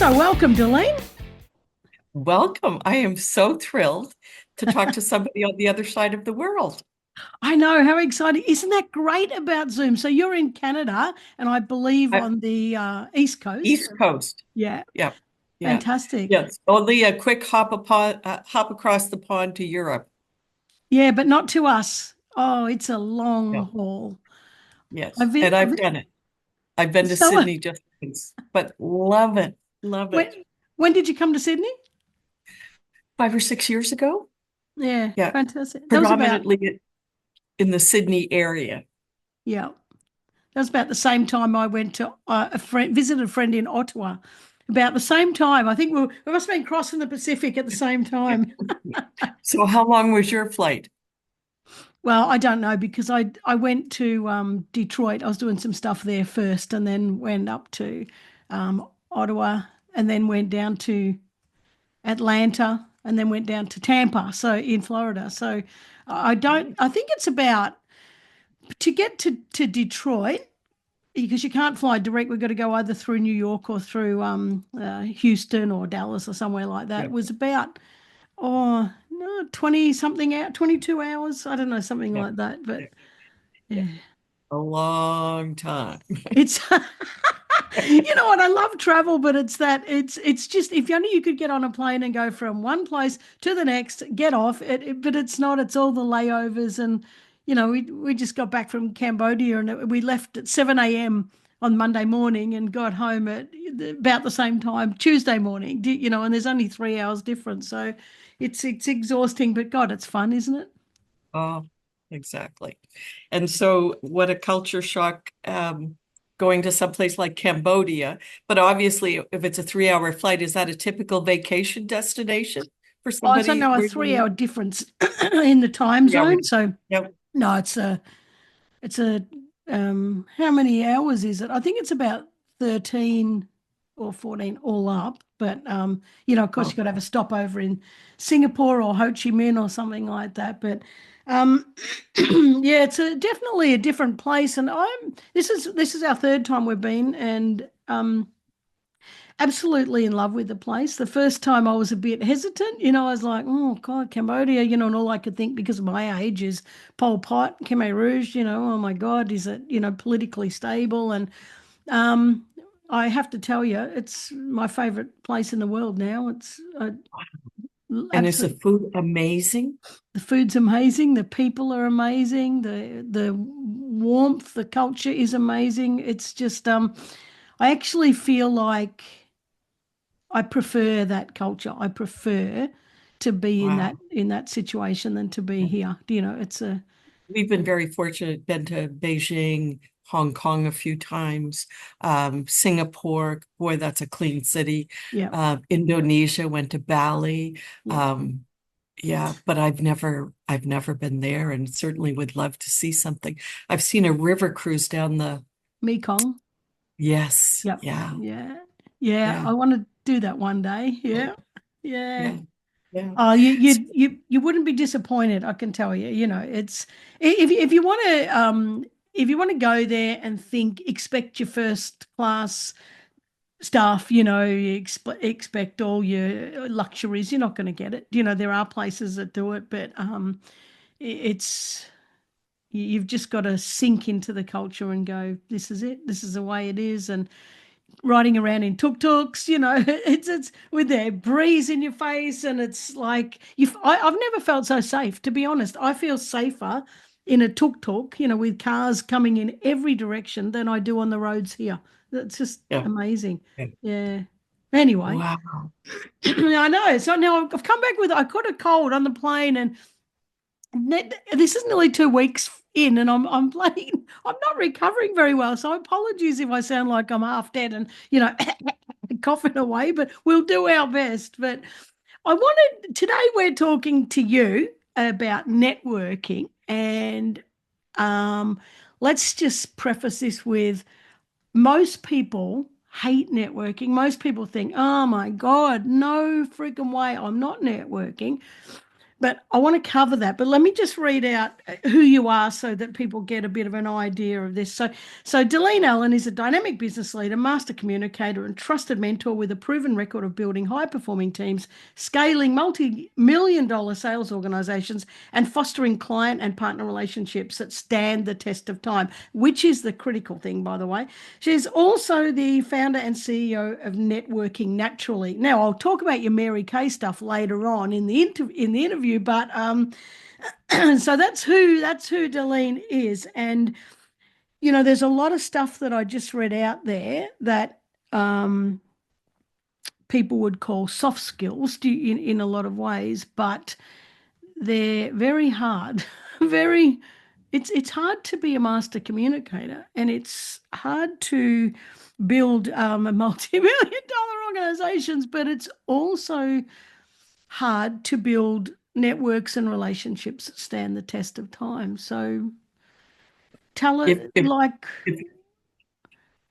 So welcome, Dalene. Welcome. I am so thrilled to talk to somebody on the other side of the world. I know, how exciting. Isn't that great about Zoom? So you're in Canada and I believe I, on the East Coast. East Coast. Yeah, Yeah, yeah. fantastic. Yes. Only a quick hop across the pond to Europe. Yeah, but not to us. Oh, it's a Yeah. long haul. Yes. I've been, And I've done it. I've been to so Sydney just once, but love it. Love when it. when did you come to Sydney? 5 or 6 years ago. Yeah, Yeah. fantastic. That was about, Predominantly in the Sydney area. yeah, that was about the same time I went to visited a friend in Ottawa. About the same time. I think we must have been crossing the Pacific at the same time. So how long was your flight? Well, I don't know because I went to Detroit. I was doing some stuff there first, and then went up to Ottawa, and then went down to Atlanta, and then went down to Tampa, so in Florida. So I don't. I think it's about to get to Detroit because you can't fly direct. We've got to go either through New York or through Houston or Dallas or somewhere like that. Yeah. It was about oh no 20 something out 22 hours. I don't know, something Yeah. like that, but. Yeah. Yeah. Yeah. A long time. It's you know what, I love travel, but it's just if only you could get on a plane and go from one place to the next, get off but it's not, it's all the layovers and we just got back from Cambodia and we left at 7 a.m. on Monday morning and got home at about the same time Tuesday morning, and there's only 3 hours difference. So it's exhausting, but God, it's fun, isn't it? Oh, exactly. And so, what a culture shock going to someplace like Cambodia. But obviously, if it's a 3 hour flight, is that a typical vacation destination for Oh, it's somebody no, a where you 3 hour live? difference in the time 3 hours. zone. So Yep. no, it's a how many hours is it? I think it's about 13 or 14 all up. But of course you Oh, got to have a stopover in Singapore or Ho Chi Minh or something like that. But um yeah, it's definitely a different place. And this is our third time we've been, and absolutely in love with the place. The first time I was a bit hesitant, I was like, oh God, Cambodia, and all I could think because of my age is Pol Pot, Khmer Rouge, oh my God, is it, politically stable? And um, I have to tell you, it's my favorite place in the world now. It's and is the absolute. food amazing? The food's amazing. The people are amazing. The warmth, the culture is amazing. It's just I actually feel like I prefer that culture. I prefer to be in that Wow. in that situation than to be Yeah. here. It's a We've been very fortunate, been to Beijing, Hong Kong a few times, Singapore, boy, that's a clean city. yeah, Indonesia, went to Bali. yeah. Um, yeah, but I've never been there and certainly would love to see something. I've seen a river cruise down the, Mekong. yes, Yep. yeah, Yeah. Yeah. yeah, I want to do that one day. Yeah. Yeah. yeah, yeah. Oh, you So, you you you wouldn't be disappointed, I can tell you. It's if you want to if you want to go there and think expect your first class stuff, you expect all your luxuries, you're not going to get it. There are places that do it, but it's you've just got to sink into the culture and go, this is it, this is the way it is. And riding around in tuk-tuks, it's with their breeze in your face, and it's like I've never felt so safe, to be honest. I feel safer in a tuk-tuk, with cars coming in every direction than I do on the roads here. That's just yeah, amazing. yeah. Yeah. Anyway, Wow. I know. So now I've come back with I caught a cold on the plane, and this is nearly 2 weeks in, and I'm playing. I'm not recovering very well. So apologies if I sound like I'm half dead and coughing away, but we'll do our best. But today we're talking to you about networking, and um, let's just preface this with most people hate networking. Most people think, oh my God, no freaking way, I'm not networking. but I want to cover that. But let me just read out who you are so that people get a bit of an idea of this. So Dalene Allen is a dynamic business leader, master communicator, and trusted mentor with a proven record of building high-performing teams, scaling multi-million-dollar sales organizations, and fostering client and partner relationships that stand the test of time, which is the critical thing, by the way. She's also the founder and CEO of Networking Naturally. Now, I'll talk about your Mary Kay stuff later on in the interview, but so that's who Dalene is, and there's a lot of stuff that I just read out there that um, people would call soft skills in a lot of ways, but they're very hard, very. It's hard to be a master communicator, and it's hard to build a multi-million dollar organizations, but it's also hard to build networks and relationships that stand the test of time. So tell If, it if, like, if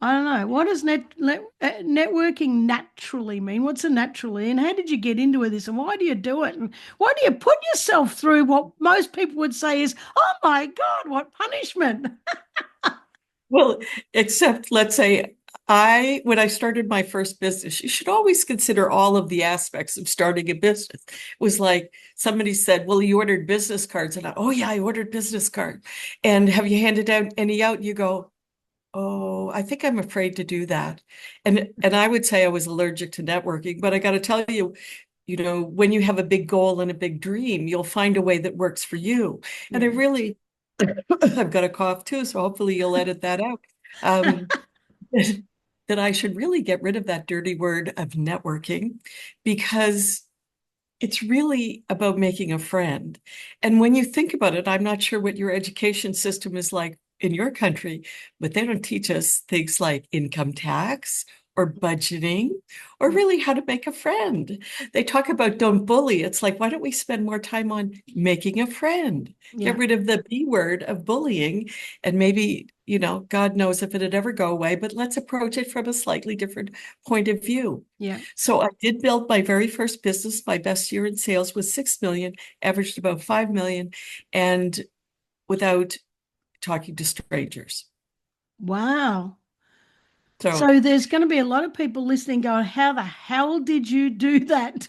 I don't know, what does networking naturally mean? What's a naturally, and how did you get into this, and why do you do it, and why do you put yourself through what most people would say is, oh my God, what punishment? Well, except let's say when I started my first business, you should always consider all of the aspects of starting a business. It was like somebody said, well, you ordered business cards. And oh yeah, I ordered business cards. And have you handed out any out? And you go, oh, I think I'm afraid to do that. And I would say I was allergic to networking, but I got to tell you, when you have a big goal and a big dream, you'll find a way that works for you. And I Yeah. really I've got a cough too, so hopefully you'll edit that out. Um, that I should really get rid of that dirty word of networking because it's really about making a friend. And when you think about it, I'm not sure what your education system is like in your country, but they don't teach us things like income tax or budgeting or Yeah. really how to make a friend. They talk about don't bully. It's like, why don't we spend more time on making a friend? Get Yeah. rid of the B word of bullying and maybe, God knows if it'd ever go away, but let's approach it from a slightly different point of view. Yeah. So I did build my very first business. My best year in sales was 6 million, averaged about 5 million, and without talking to strangers. Wow. So So there's going to be a lot of people listening going, how the hell did you do that?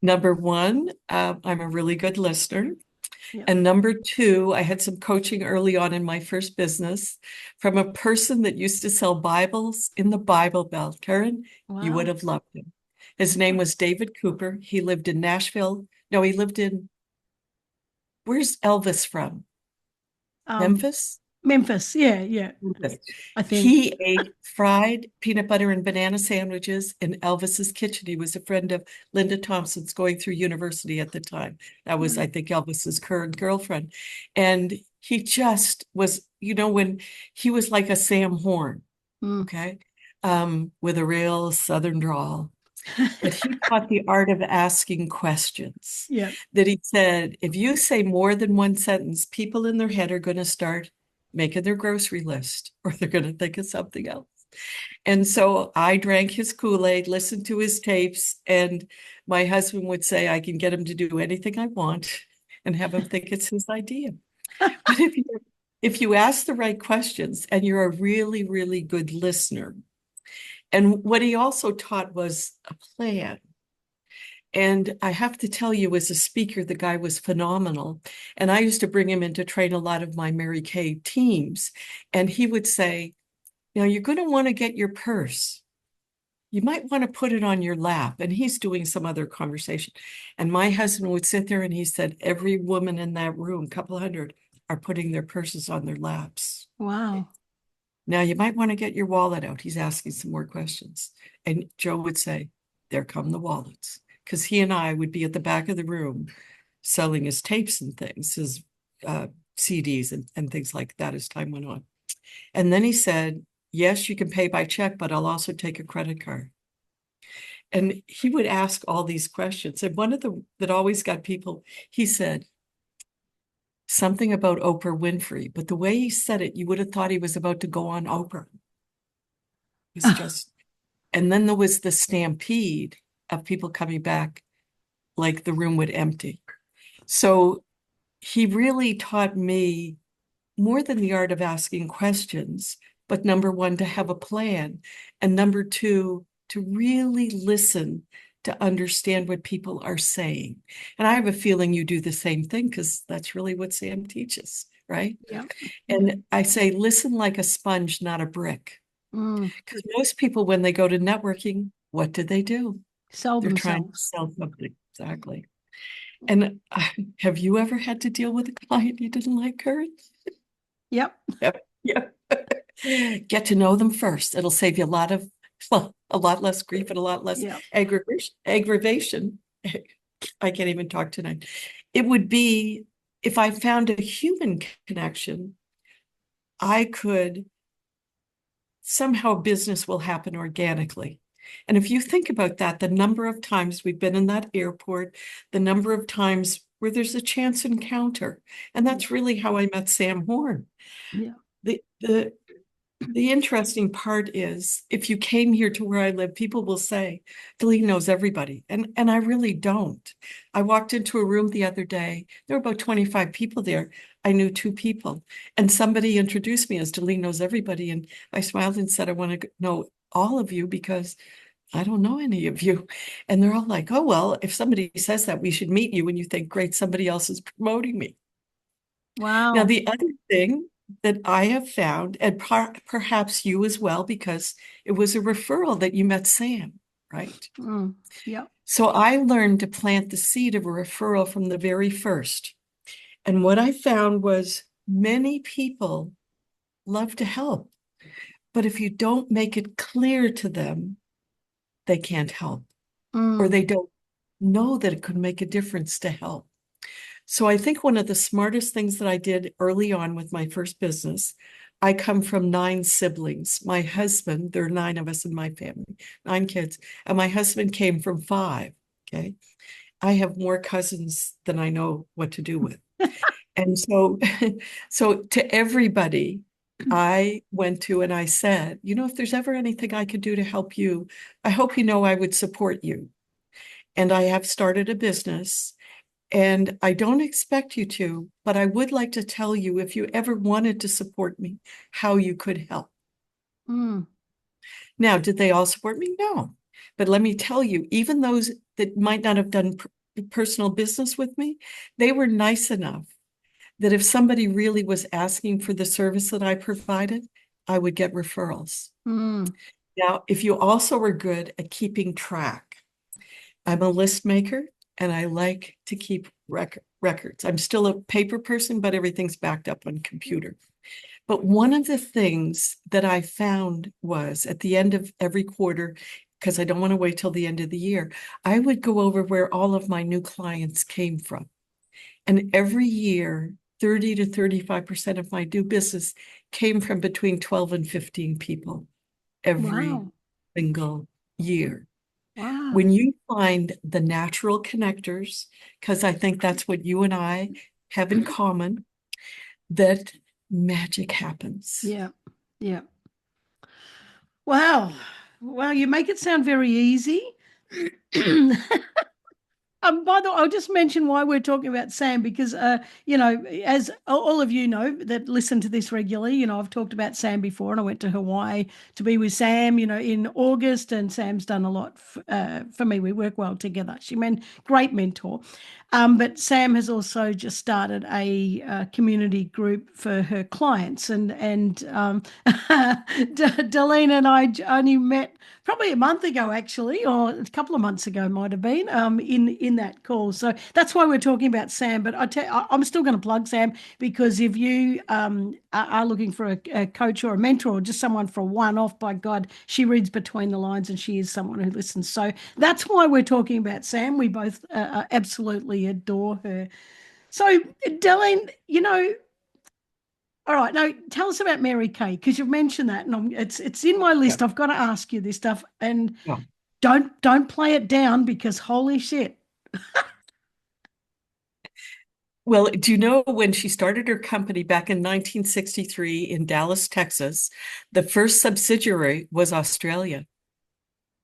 number one, I'm a really good listener. Yeah. And number two, I had some coaching early on in my first business from a person that used to sell Bibles in the Bible Belt. Karen, you would Wow. have loved him. His name was David Cooper. He lived in Nashville. No, he lived in, where's Elvis from? Um, Memphis? Memphis. Yeah. Yeah. Memphis. I think. He ate fried peanut butter and banana sandwiches in Elvis's kitchen. He was a friend of Linda Thompson's going through university at the time. That was, I think, Elvis's current girlfriend. And he just was, when he was like a Sam Horn, Mm. okay, with a real Southern drawl. But he taught the art of asking questions. Yeah. That he said, if you say more than one sentence, people in their head are going to start making their grocery list or they're going to think of something else. And so I drank his Kool-Aid, listened to his tapes, and my husband would say, I can get him to do anything I want and have him think it's his idea. But if you ask the right questions and you're a really, really good listener, and what he also taught was a plan. And I have to tell you, as a speaker, the guy was phenomenal. And I used to bring him in to train a lot of my Mary Kay teams. And he would say, now you're going to want to get your purse. You might want to put it on your lap. And he's doing some other conversation. And my husband would sit there and he said, every woman in that room, a couple hundred, are putting their purses on their laps. Wow. Now you might want to get your wallet out. He's asking some more questions. And Joe would say, there come the wallets. Because he and I would be at the back of the room selling his tapes and things, his CDs and things like that as time went on. And then he said, yes, you can pay by check, but I'll also take a credit card. And he would ask all these questions. And one of the that always got people, he said something about Oprah Winfrey, but the way he said it, you would have thought he was about to go on Oprah. It was just, and then there was the stampede of people coming back like the room would empty. So he really taught me more than the art of asking questions, but number one, to have a plan, and number two, to really listen to understand what people are saying. And I have a feeling you do the same thing because that's really what Sam teaches, right? Yeah. And I say, listen like a sponge, not a brick. Mm. Because most people, when they go to networking, what do? Sell They're trying to themselves. sell something. Exactly. And have you ever had to deal with a client you didn't like, Kurt? Yep. Yep. Yep. Get to know them first. It'll save you a lot of, well, a lot less grief and a lot less Yep. aggravation. I can't even talk tonight. It would be if I found a human connection, I could somehow business will happen organically. And if you think about that, the number of times we've been in that airport, the number of times where there's a chance encounter, and Yeah. that's really how I met Sam Horn. Yeah. The the the interesting part is if you came here to where I live, people will say, Dalene knows everybody. And I really don't. I walked into a room the other day. There were about 25 people there. I knew two people. And somebody introduced me as Dalene knows everybody. And I smiled and said, I want to know all of you because I don't know any of you. And they're all like, oh, well, if somebody says that, we should meet you. And you think, great, somebody else is promoting me. Now, Wow. the other thing that I have found, and perhaps you as well, because it was a referral that you met Sam, right? Mm. Yep. So I learned to plant the seed of a referral from the very first. And what I found was many people love to help, but if you don't make it clear to them, they can't help, or Mm. they don't know that it could make a difference to help. So I think one of the smartest things that I did early on with my first business, I come from 9 siblings. My husband, there are 9 of us in my family, 9 kids, and my husband came from 5. Okay. I have more cousins than I know what to do with. And so, so to everybody, I went to and I said, if there's ever anything I could do to help you, I hope you know I would support you. And I have started a business. And I don't expect you to, but I would like to tell you if you ever wanted to support me, how you could help. Mm. Now, did they all support me? No. But let me tell you, even those that might not have done personal business with me, they were nice enough that if somebody really was asking for the service that I provided, I would get referrals. Mm. Now, if you also are good at keeping track, I'm a list maker and I like to keep records. I'm still a paper person, but everything's backed up on computer. But one of the things that I found was at the end of every quarter, because I don't want to wait till the end of the year, I would go over where all of my new clients came from. And every year, 30 to 35% of my new business came from between 12 and 15 people every Wow. single year. Wow. When you find the natural connectors, because I think that's what you and I have in common, that magic happens. Yeah. Yeah. Wow. Wow. You make it sound very easy. By the way, I'll just mention why we're talking about Sam because, as all of you know that listen to this regularly, I've talked about Sam before, and I went to Hawaii to be with Sam, in August, and Sam's done a lot for me. We work well together. She meant great mentor. But Sam has also just started a community group for her clients, and Dalene and I only met probably a month ago, actually, or a couple of months ago, might have been, in that call. So that's why we're talking about Sam. But I'm still going to plug Sam because if you are looking for a coach or a mentor or just someone for a one-off, by God, she reads between the lines and she is someone who listens. So that's why we're talking about Sam. We both absolutely adore her. So, Dalene, all right, now tell us about Mary Kay because you've mentioned that, and it's in my Yeah. list. I've got to ask you this stuff, and Yeah. don't play it down because holy shit. Well, do you know when she started her company back in 1963 in Dallas, Texas, the first subsidiary was Australia.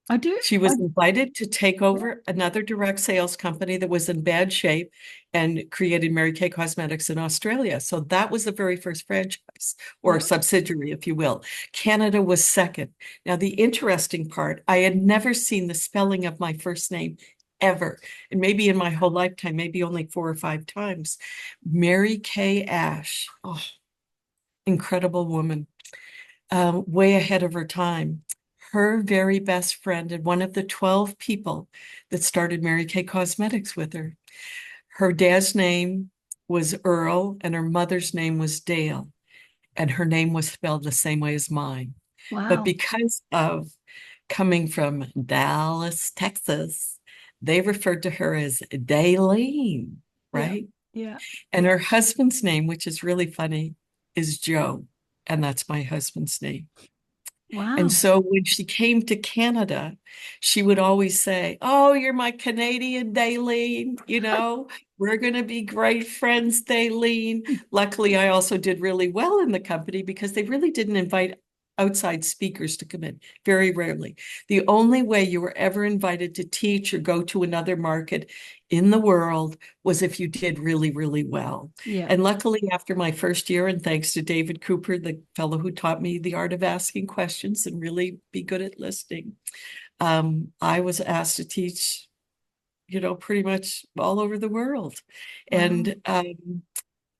I do. She I, was invited to take yeah. over another direct sales company that was in bad shape and created Mary Kay Cosmetics in Australia. So that was the very first franchise or Yeah. subsidiary, if you will. Canada was second. Now, the interesting part, I had never seen the spelling of my first name ever. And maybe in my whole lifetime, maybe only 4 or 5 times. Mary Kay Ash. Oh, incredible woman, way ahead of her time. Her very best friend and one of the 12 people that started Mary Kay Cosmetics with her. Her dad's name was Earl and her mother's name was Dale, and her name was spelled the same way as mine. But Wow. because of coming from Dallas, Texas, they referred to her as Dalene, Yeah. right? Yeah. And her husband's name, which is really funny, is Joe. And that's my husband's name. And Wow. so when she came to Canada, she would always say, "Oh, you're my Canadian Dalene, we're going to be great friends, Dalene." Luckily, I also did really well in the company because they really didn't invite outside speakers to come in, very rarely. The only way you were ever invited to teach or go to another market in the world was if you did really, really well. Yeah. And luckily, after my first year, and thanks to David Cooper, the fellow who taught me the art of asking questions and really be good at listening, I was asked to teach, pretty much all over the world. Wow. And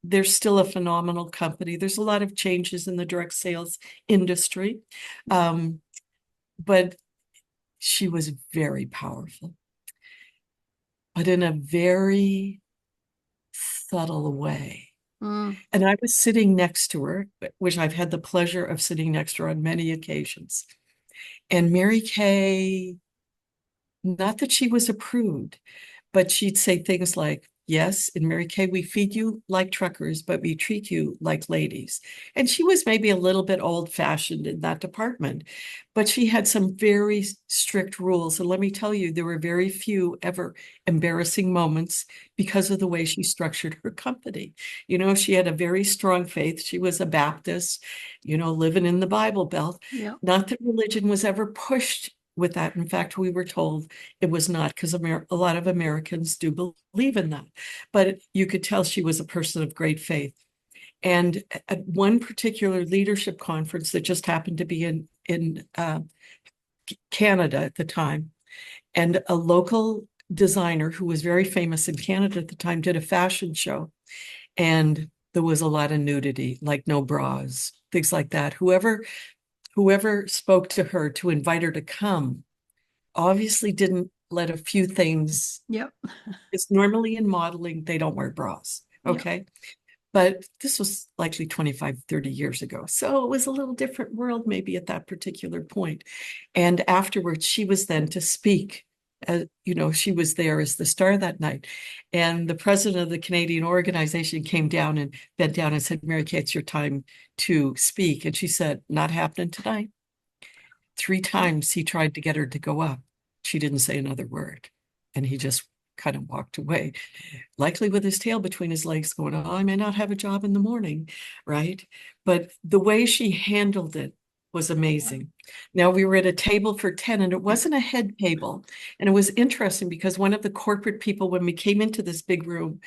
there's still a phenomenal company. There's a lot of changes in the direct sales industry, um, but she was very powerful, but in a very subtle way. Mm. And I was sitting next to her, which I've had the pleasure of sitting next to her on many occasions. And Mary Kay, not that she was a prude, but she'd say things like, "Yes, in Mary Kay, we feed you like truckers, but we treat you like ladies." And she was maybe a little bit old-fashioned in that department, but she had some very strict rules. And let me tell you, there were very few ever embarrassing moments because of the way she structured her company. She had a very strong faith. She was a Baptist, living in the Bible Belt. Yeah. Not that religion was ever pushed with that. In fact, we were told it was not, because a lot of Americans do believe in that. But you could tell she was a person of great faith. And at one particular leadership conference that just happened to be in Canada at the time, and a local designer who was very famous in Canada at the time did a fashion show, and there was a lot of nudity, like no bras, things like that. Whoever spoke to her to invite her to come obviously didn't let a few things. Yep. It's normally in modeling, they don't wear bras. Yep. Okay. But this was likely 25, 30 years ago. So it was a little different world, maybe at that particular point. And afterwards, she was then to speak. She was there as the star that night. And the president of the Canadian organization came down and bent down and said, "Mary Kay, it's your time to speak." And she said, "Not happening tonight." Three Yeah. times he tried to get her to go up. She didn't say another word. And he just kind of walked away, likely with his tail between his legs, going, "Oh, I may not have a job in the morning," right? But the way she handled it was amazing. Now, we were at a table for 10, and it wasn't a head table. And it was interesting because one of the corporate people, when we came into this big room,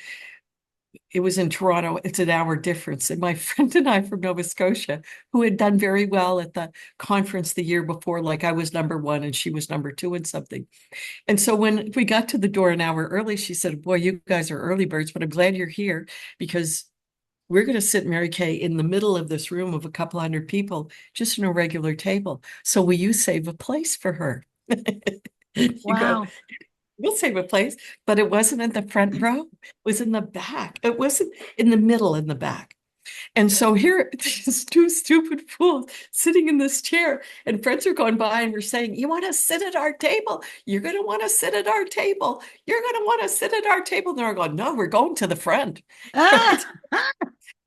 it was in Toronto. It's an hour difference. And my friend and I from Nova Scotia, who had done very well at the conference the year before, like I was number one and she was number two and something. And so when we got to the door an hour early, she said, "Boy, you guys are early birds, but I'm glad you're here because we're going to sit Mary Kay in the middle of this room of a couple hundred people, just in a regular table. So will you save a place for her?" You go, Wow. "We'll save a place," but it wasn't in the front row. It was in the back. It wasn't in the middle, in the back. And so here, these two stupid fools sitting in this chair, and friends are going by and we're saying, "You want to sit at our table? You're going to want to sit at our table. You're going to want to sit at our table." And they're going, "No, we're going to the front." Right? Ah!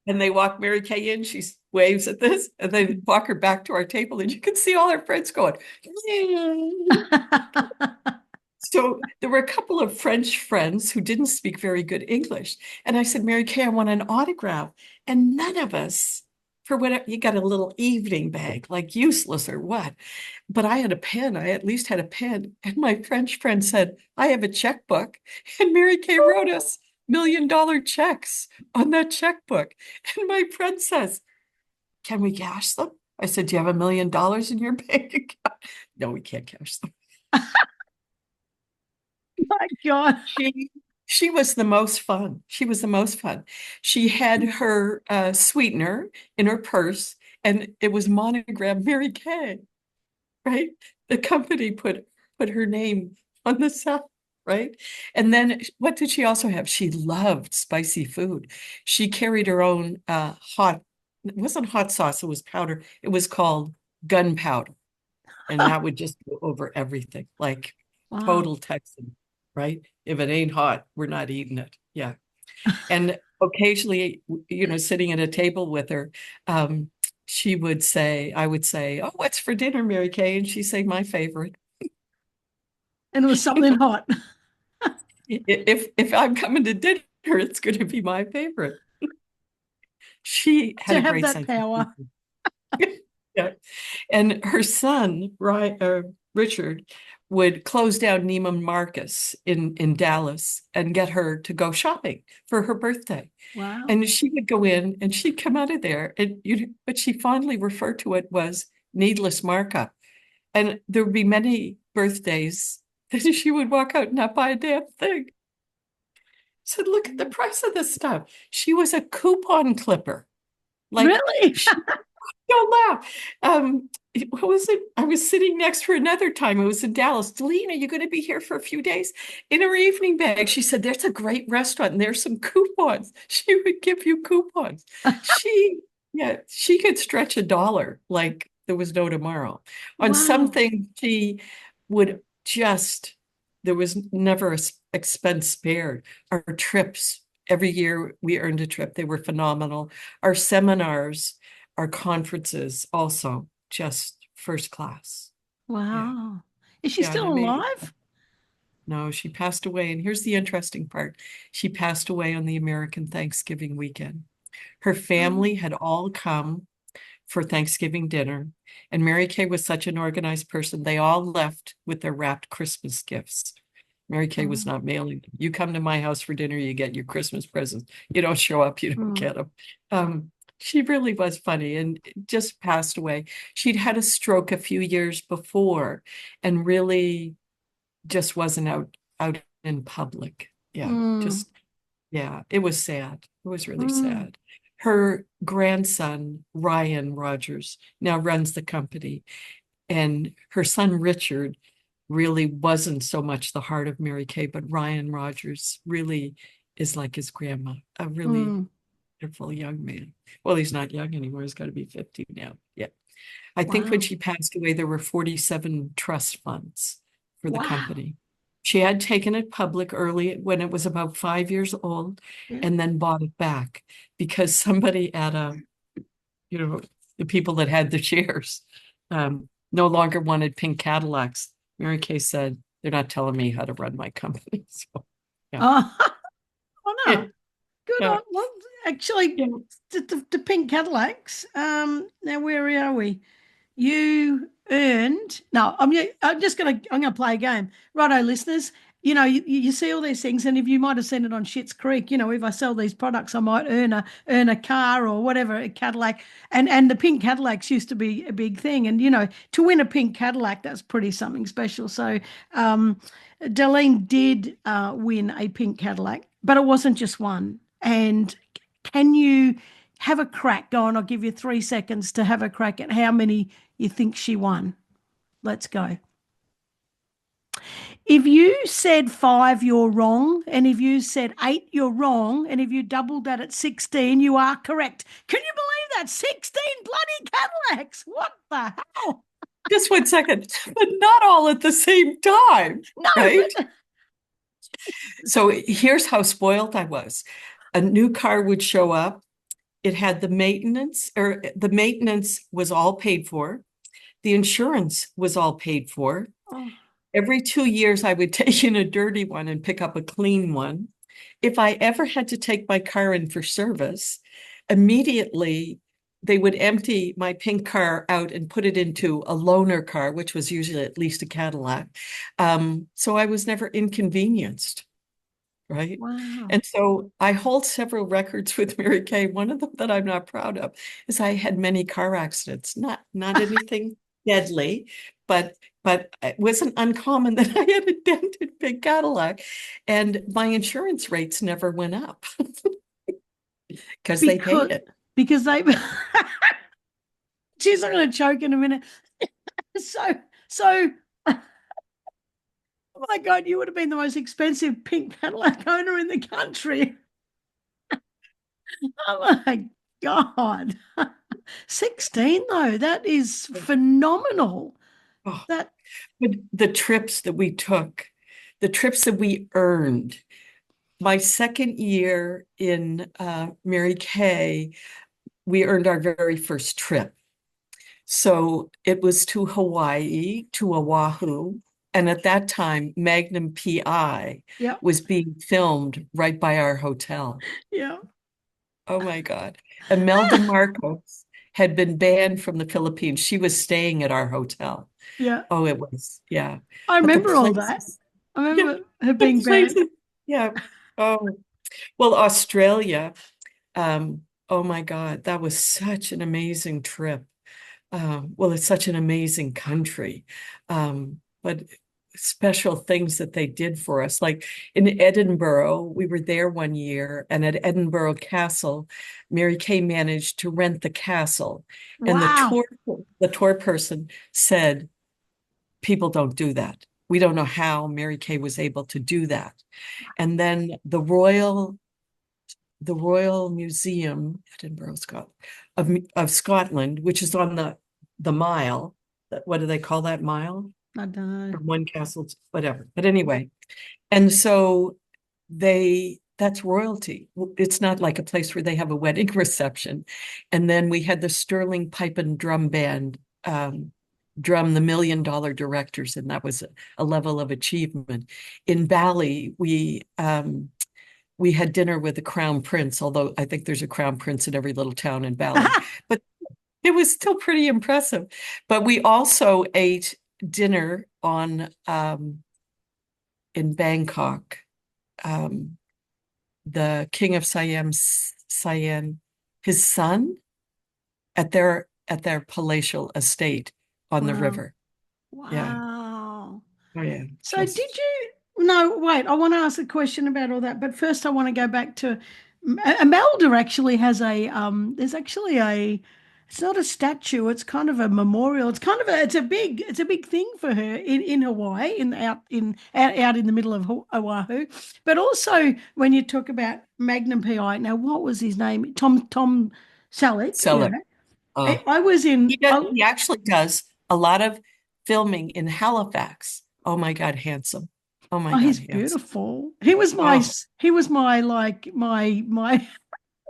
And they walk Mary Kay in. She waves at this, and they walk her back to our table. And you can see all her friends going, "Yay." So there were a couple of French friends who didn't speak very good English. And I said, "Mary Kay, I want an autograph." And none of us for whatever, you got a little evening bag, like useless or what. But I had a pen. I at least had a pen. And my French friend said, I have a checkbook. And Mary Kay wrote us $1 million checks on that checkbook. And my friend says, can we cash them? I said, do you have $1 million in your bank account? No, we can't cash them. My God. She was the most fun. She was the most fun. She had her sweetener in her purse, and it was monogrammed Mary Kay, right? The company put her name on the side, right? And then what did she also have? She loved spicy food. She carried her own hot, it wasn't hot sauce, it was powder. It was called gunpowder. And that would just go over everything, like Wow. total Texan, right? If it ain't hot, we're not eating it. Yeah. And occasionally, sitting at a table with her, she would say, I would say, oh, what's for dinner, Mary Kay? And she'd say, my favorite. And it was something hot. If I'm coming to dinner, it's going to be my favorite. She had To a have great that sense of power. humor. Yeah. And her son, Richard, would close down Neiman Marcus in Dallas and get her to go shopping for her birthday. Wow. And she would go in and she'd come out of there. And what she fondly referred to it was needless markup. And there would be many birthdays that she would walk out and not buy a damn thing. Said, look at the price of this stuff. She was a coupon clipper. Like Really? she don't laugh. What was it? I was sitting next to her another time. It was in Dallas. Dalene, are you going to be here for a few days? In her evening bag, she said, there's a great restaurant and there's some coupons. She would give you coupons. She, yeah, she could stretch $1 like there was no tomorrow. On Wow. something she would just, there was never a expense spared. Our trips, every year we earned a trip. They were phenomenal. Our seminars, our conferences also just first class. Yeah. Wow. Is she Yeah. And still I made, alive? no, she passed away. And here's the interesting part. She passed away on the American Thanksgiving weekend. Her Oh. family had all come for Thanksgiving dinner. And Mary Kay was such an organized person. They all left with their wrapped Christmas gifts. Mary Kay was Mm. not mailing them. You come to my house for dinner, you get your Christmas presents. You don't show up, you don't Mm. get them. She really was funny and just passed away. She'd had a stroke a few years before and really just wasn't out in public. Yeah, Mm. just yeah, it was sad. It was really Mm. sad. Her grandson, Ryan Rogers, now runs the company, and her son Richard really wasn't so much the heart of Mary Kay, but Ryan Rogers really is like his grandma, a really Mm. wonderful young man. Well, he's not young anymore. He's got to be 50 now. Yeah. I think when Wow. she passed away, there were 47 trust funds for the Wow. company. She had taken it public early when it was about 5 years old Yeah. and then bought it back because somebody at you know, the people that had the shares no longer wanted pink Cadillacs. Mary Kay said, they're not telling me how to run my company. So, yeah. Oh, oh Yeah. no. Good Yeah. on. Well, actually, Yeah. the pink Cadillacs. Now where are we? You earned. No, I'm gonna play a game. Righto, listeners. You see all these things, and if you might have seen it on Schitt's Creek, if I sell these products, I might earn a car or whatever, a Cadillac. And the pink Cadillacs used to be a big thing. And to win a pink Cadillac, that's pretty something special. So Dalene did win a pink Cadillac, but it wasn't just one. And can you have a crack? Go on, I'll give you 3 seconds to have a crack at how many you think she won. Let's go. If you said five, you're wrong. And if you said eight, you're wrong. And if you doubled that at 16, you are correct. Can you believe that? 16 bloody Cadillacs. What the hell? Just 1 second, but not all at the same time, No, right? but So here's how spoiled I was. A new car would show up. It had the maintenance was all paid for. The insurance was all paid for. oh, Every 2 years, I would take in a dirty one and pick up a clean one. If I ever had to take my car in for service, immediately they would empty my pink car out and put it into a loaner car, which was usually at least a Cadillac. So I was never inconvenienced, right? Wow. And so I hold several records with Mary Kay. One of them that I'm not proud of is I had many car accidents, not anything deadly, but it wasn't uncommon that I had a dented big Cadillac, and my insurance rates never went up because they paid Because it. because they Jeez, I'm gonna choke in a minute. So so oh my God, you would have been the most expensive pink Cadillac owner in the country. Oh my God. 16 though, that is phenomenal. Oh, That but the trips that we took, the trips that we earned. My second year in Mary Kay, we earned our very first trip. So it was to Hawaii, to Oahu. And at that time, Magnum PI yeah, was being filmed right by our hotel. yeah. Oh my God. Imelda Marcos had been banned from the Philippines. She was staying at our hotel. Yeah. Oh, it was, yeah. I But the remember all that. places, I yeah, remember her the being banned. places, yeah. Oh, well, Australia. Oh my God, that was such an amazing trip. Well, it's such an amazing country. But special things that they did for us. Like in Edinburgh, we were there one year, and at Edinburgh Castle, Mary Kay managed to rent the castle. And Wow. the tour person said, people don't do that. We don't know how Mary Kay was able to do that. And then the Royal Museum, Edinburgh, Scotland, of Scotland, which is on the mile. What do they call that mile? I don't know. From one castle to whatever. But anyway, and so that's royalty. It's not like a place where they have a wedding reception. And then we had the Sterling Pipe and Drum Band drum the $1 million directors, and that was a level of achievement. In Bali, we had dinner with the Crown Prince, although I think there's a Crown Prince in every little town in Bali. But it was still pretty impressive. But we also ate dinner on in Bangkok. Um, the King of Siam, his son, at their palatial estate on the Wow. river. Yeah. Wow. Oh yeah. So did Just you? No, wait. I want to ask a question about all that, but first I want to go back to Imelda. Actually has a There's actually a. It's not a statue. It's kind of a memorial. It's kind of a. It's a big thing for her in Hawaii, out in the middle of Oahu. But also when you talk about Magnum PI. Now, what was his name? Tom Selleck. sell Yeah. it. Uh, I was in. he actually does a lot of filming in Halifax. Oh my God, handsome. Oh my Oh, God, he's handsome. beautiful. Oh, He was my like my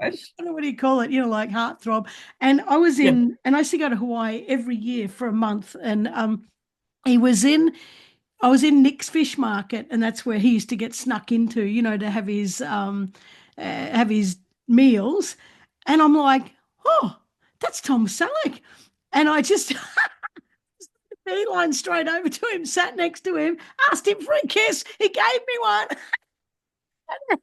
I gosh. don't know what do you call it, like heartthrob. Yeah. And I used to go to Hawaii every year for a month. And he was in I was in Nick's fish market, and that's where he used to get snuck into, to have his meals. And I'm like, oh, that's Tom Selleck. And I just beeline straight over to him, sat next to him, asked him for a kiss. He gave me one. He's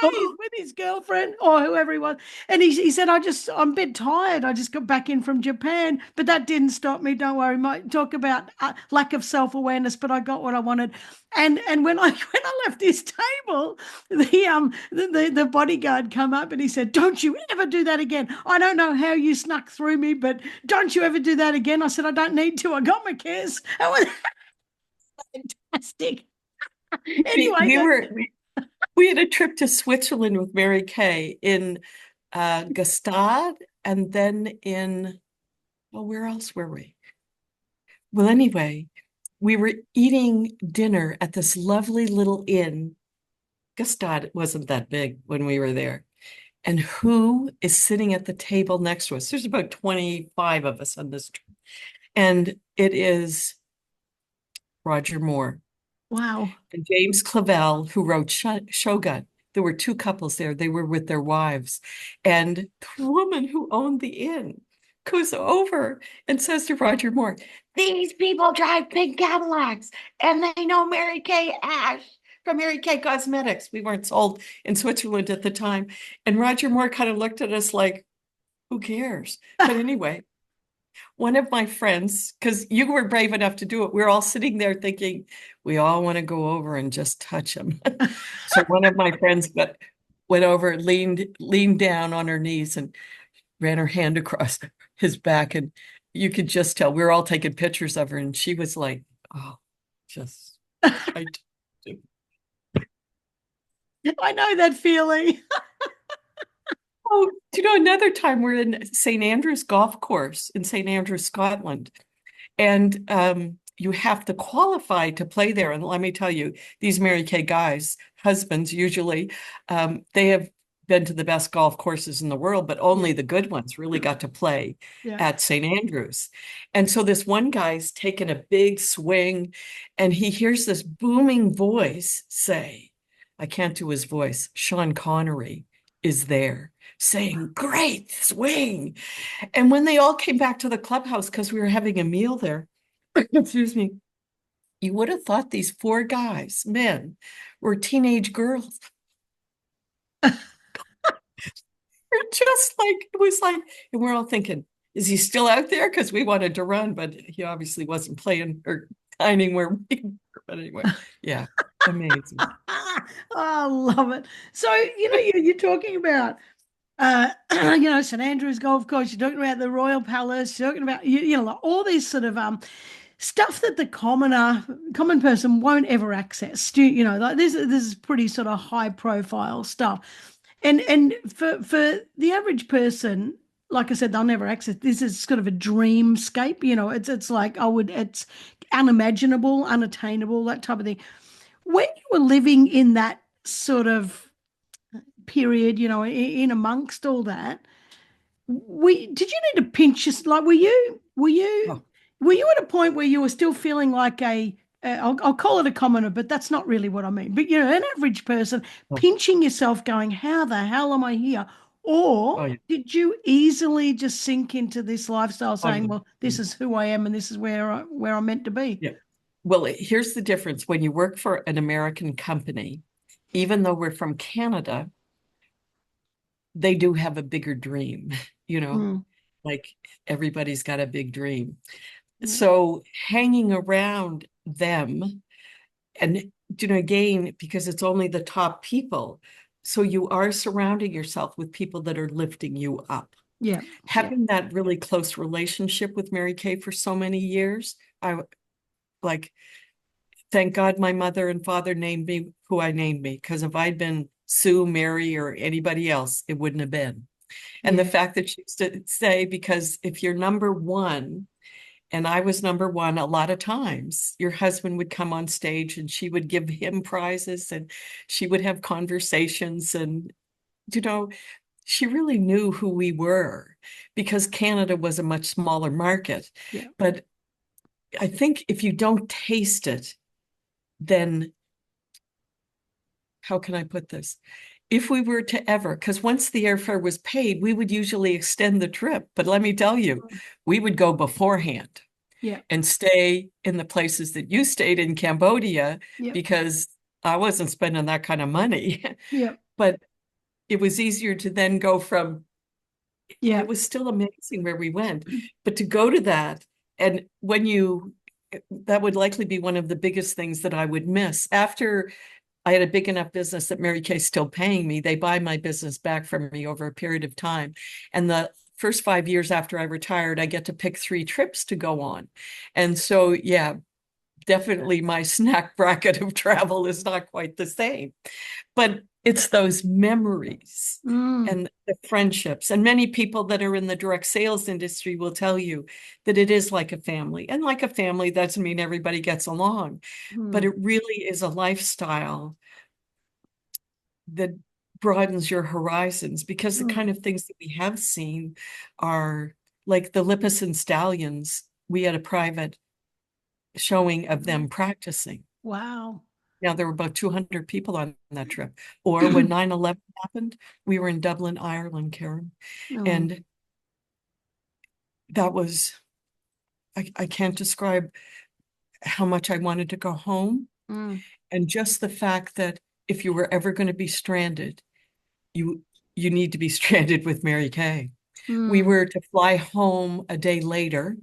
Oh, with his girlfriend or whoever he was. And he said, I'm a bit tired. I just got back in from Japan, but that didn't stop me. Don't worry. Might talk about lack of self-awareness, but I got what I wanted. And when I when I left his table, the bodyguard come up and he said, "Don't you ever do that again. I don't know how you snuck through me, but don't you ever do that again." I said, "I don't need to. I got my kiss." That was fantastic. we, Anyway, we that were we had a trip to Switzerland with Mary Kay in Gstaad, and then in, well, where else were we? Well, anyway, we were eating dinner at this lovely little inn. Gstaad wasn't that big when we were there. And who is sitting at the table next to us? There's about 25 of us on this trip. And it is Roger Moore wow. and James Clavell, who wrote Shogun. There were two couples there. They were with their wives. And the woman who owned the inn. goes over and says to Roger Moore, "These people drive pink Cadillacs and they know Mary Kay Ash from Mary Kay Cosmetics." We weren't sold in Switzerland at the time. And Roger Moore kind of looked at us like, who cares? But anyway, one of my friends, because you were brave enough to do it, we are all sitting there thinking, we all want to go over and just touch him. So one of my friends went over, leaned down on her knees and ran her hand across his back. And you could just tell we were all taking pictures of her. And she was like, oh, just, I, I know that feeling. oh, do you know, another time we're in St. Andrews Golf Course in St. Andrews, Scotland. And you have to qualify to play there. And let me tell you, these Mary Kay guys, husbands usually, they have been to the best golf courses in the world, but only Yeah, the good ones really got to play yeah. at St. Andrews. And so this one guy's taking a big swing and he hears this booming voice say, I can't do his voice, Sean Connery is there saying, great swing. And when they all came back to the clubhouse, because we were having a meal there, excuse me, you would have thought these four guys, men, were teenage girls. They're just like, it was like, and we're all thinking, is he still out there? Because we wanted to run, but he obviously wasn't playing or dining where we were. But anyway, yeah, amazing. I love it. So, you're talking about St Andrews Golf Course, you're talking about the Royal Palace, you're talking about like all these sort of stuff that the common person won't ever access. Like this is pretty sort of high profile stuff. And for the average person, like I said, they'll never access. This is sort of a dreamscape. It's like it's unimaginable, unattainable, that type of thing. When you were living in that sort of period, in amongst all that, did you need to pinch us? Like, Oh, were you at a point where you were still feeling like I'll call it a commoner, but that's not really what I mean. But an average person oh, pinching yourself, going, "How the hell am I here?" oh, Or yeah. did you easily just sink into this lifestyle, Oh, saying, "Well, yeah. this is who I am, and this is where I'm meant to be"? Yeah. Well, here's the difference. When you work for an American company, even though we're from Canada, they do have a bigger dream, you know, Mm, like everybody's got a big dream. yeah, So hanging around them and, again, because it's only the top people. So you are surrounding yourself with people that are lifting you up. yeah, yeah, Having that really close relationship with Mary Kay for so many years, I like, thank God my mother and father named me who I named me, because if I'd been Sue, Mary, or anybody else, it wouldn't have been. And the yeah, fact that she used to say, because if you're number one, and I was number one, a lot of times your husband would come on stage and she would give him prizes and she would have conversations. And, you know, she really knew who we were because Canada was a much smaller market. yeah. But I think if you don't taste it, then how can I put this? If we were to ever, because once the airfare was paid, we would usually extend the trip. But let me tell you, we would go beforehand Yeah, and stay in the places that you stayed in Cambodia yeah, because I wasn't spending that kind of money. yeah, But it was easier to then go from, and yeah, it was still amazing where we went, but to go to that, and that would likely be one of the biggest things that I would miss. After I had a big enough business that Mary Kay's still paying me, they buy my business back from me over a period of time. And the first 5 years after I retired, I get to pick 3 trips to go on. And so, yeah, definitely my snack bracket of travel is not quite the same, but it's those memories mm, and the friendships. And many people that are in the direct sales industry will tell you that it is like a family. And like a family doesn't mean everybody gets along, but mm, it really is a lifestyle that broadens your horizons, because the mm, kind of things that we have seen are like the Lippis and Stallions. We had a private showing of them mm. practicing. Wow. Now, there were about 200 people on that trip. Or when 9/11 happened, we were in Dublin, Ireland, Karen. Mm, And that was, I can't describe how much I wanted to go home. Mm, And just the fact that if you were ever going to be stranded, you you need to be stranded with Mary Kay. We mm, were to fly home a day later.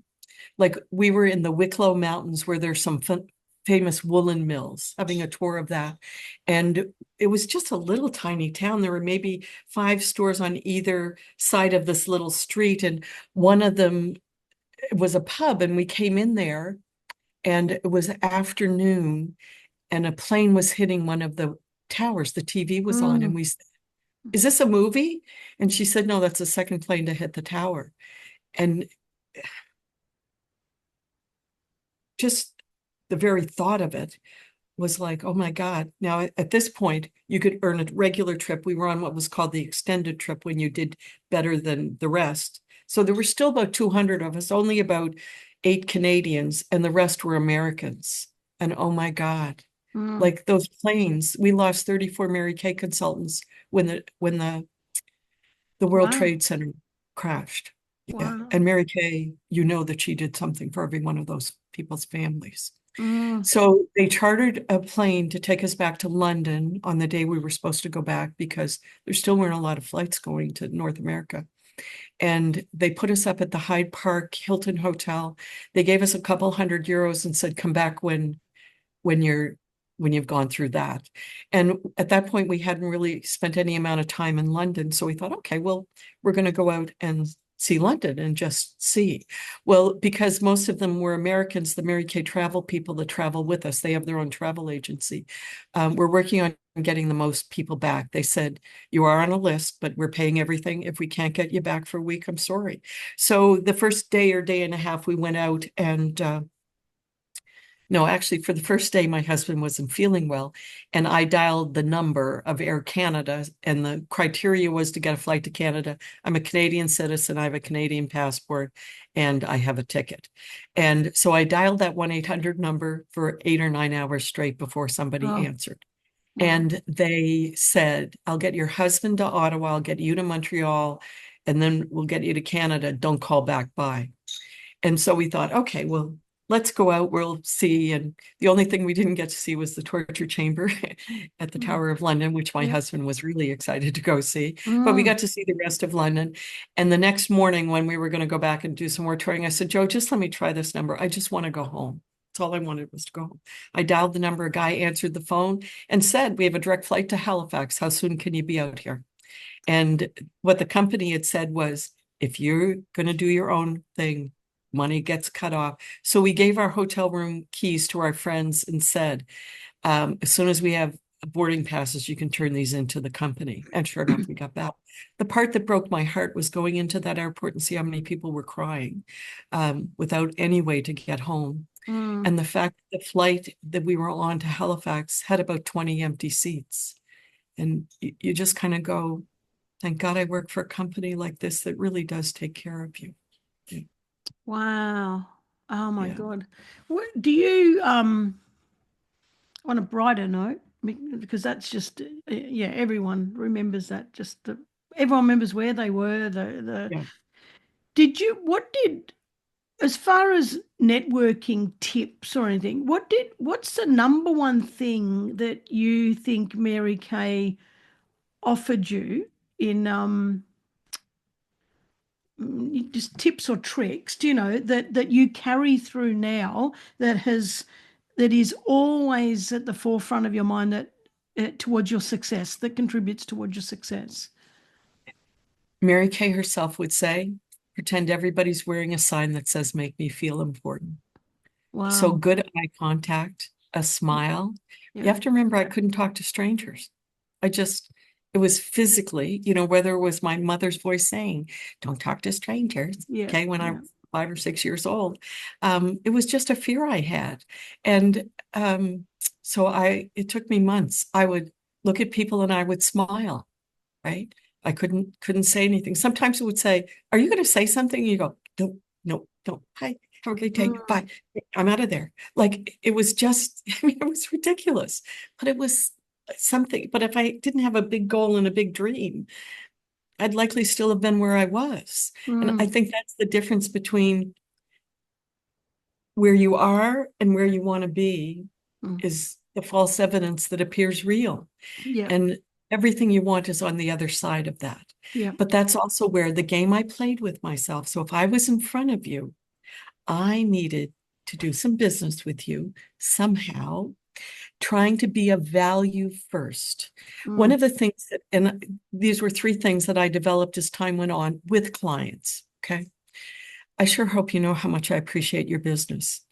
Like we were in the Wicklow Mountains where there's some famous woolen mills, having a tour of that. And it was just a little tiny town. There were maybe 5 stores on either side of this little street. And one of them was a pub. And we came in there and it was afternoon and a plane was hitting one of the towers. The TV was on. And mm. we said, is this a movie? And she said, no, that's the second plane to hit the tower. And just the very thought of it was like, oh my God. Now, at this point, you could earn a regular trip. We were on what was called the extended trip when you did better than the rest. So there were still about 200 of us, only about 8 Canadians, and the rest were Americans. And oh my God, Mm. like those planes, we lost 34 Mary Kay consultants when the World Wow. Trade Center crashed. Yeah. Wow. And Mary Kay, you know that she did something for every one of those people's families. Mm, So they chartered a plane to take us back to London on the day we were supposed to go back because there still weren't a lot of flights going to North America. And they put us up at the Hyde Park Hilton Hotel. They gave us a couple €100 and said, come back when you're when you've gone through that. And at that point, we hadn't really spent any amount of time in London. So we thought, okay, well, we're going to go out and see London and just see. Well, because most of them were Americans, the Mary Kay travel people that travel with us, they have their own travel agency. We're working on getting the most people back. They said, you are on a list, but we're paying everything. If we can't get you back for a week, I'm sorry. So the first day or day and a half, we went out and no, actually, for the first day, my husband wasn't feeling well, and I dialed the number of Air Canada, and the criteria was to get a flight to Canada. I'm a Canadian citizen, I have a Canadian passport, and I have a ticket. And so I dialed that 1-800 number for 8 or 9 hours straight before somebody oh, answered. wow. And they said, I'll get your husband to Ottawa, I'll get you to Montreal, and then we'll get you to Canada. Don't call back by. And so we thought, okay, well, let's go out, we'll see. And the only thing we didn't get to see was the torture chamber at the Mm, Tower of London, which my yeah. husband was really excited to go see. But we Mm, got to see the rest of London. And the next morning, when we were going to go back and do some more touring, I said, Joe, just let me try this number. I just want to go home. That's all I wanted was to go home. I dialed the number, a guy answered the phone and said, we have a direct flight to Halifax. How soon can you be out here? And what the company had said was, if you're going to do your own thing, money gets cut off. So we gave our hotel room keys to our friends and said, as soon as we have boarding passes, you can turn these into the company. And sure enough, we got that. The part that broke my heart was going into that airport and see how many people were crying without any way to get home. mm. And the fact that the flight that we were on to Halifax had about 20 empty seats. And you just kind of go, thank God I work for a company like this that really does take care of you. Wow. Oh my Yeah. God. What do you on a brighter note, because that's just yeah, everyone remembers that. Just everyone remembers where they were. The Yeah. did you what did as far as networking tips or anything, what's the number one thing that you think Mary Kay offered you in just tips or tricks, do you know, that you carry through now that is always at the forefront of your mind that towards your success, that contributes towards your success? Mary Kay herself would say, pretend everybody's wearing a sign that says, make me feel important. So Wow. good eye contact, a smile. You Yeah. have to remember, I couldn't talk to strangers. I just, it was physically, whether it was my mother's voice saying, don't talk to strangers, Yeah. okay, when I Yeah. was 5 or 6 years old. It was just a fear I had. And so it took me months. I would look at people and I would smile, right? I couldn't say anything. Sometimes it would say, are you going to say something? And you go, no, no, don't. Hi, have a great day. Mm. Bye. I'm out of there. Like it was just, I mean, it was ridiculous, but it was something. But if I didn't have a big goal and a big dream, I'd likely still have been where I was. And I Mm, think that's the difference between where you are and where you want to be mm. is the false evidence that appears real. Yeah, And everything you want is on the other side of that. yeah. But that's also where the game I played with myself. So if I was in front of you, I needed to do some business with you somehow, trying to be of value first. One Mm, of the things that, and these were three things that I developed as time went on with clients. Okay. I sure hope you know how much I appreciate your business.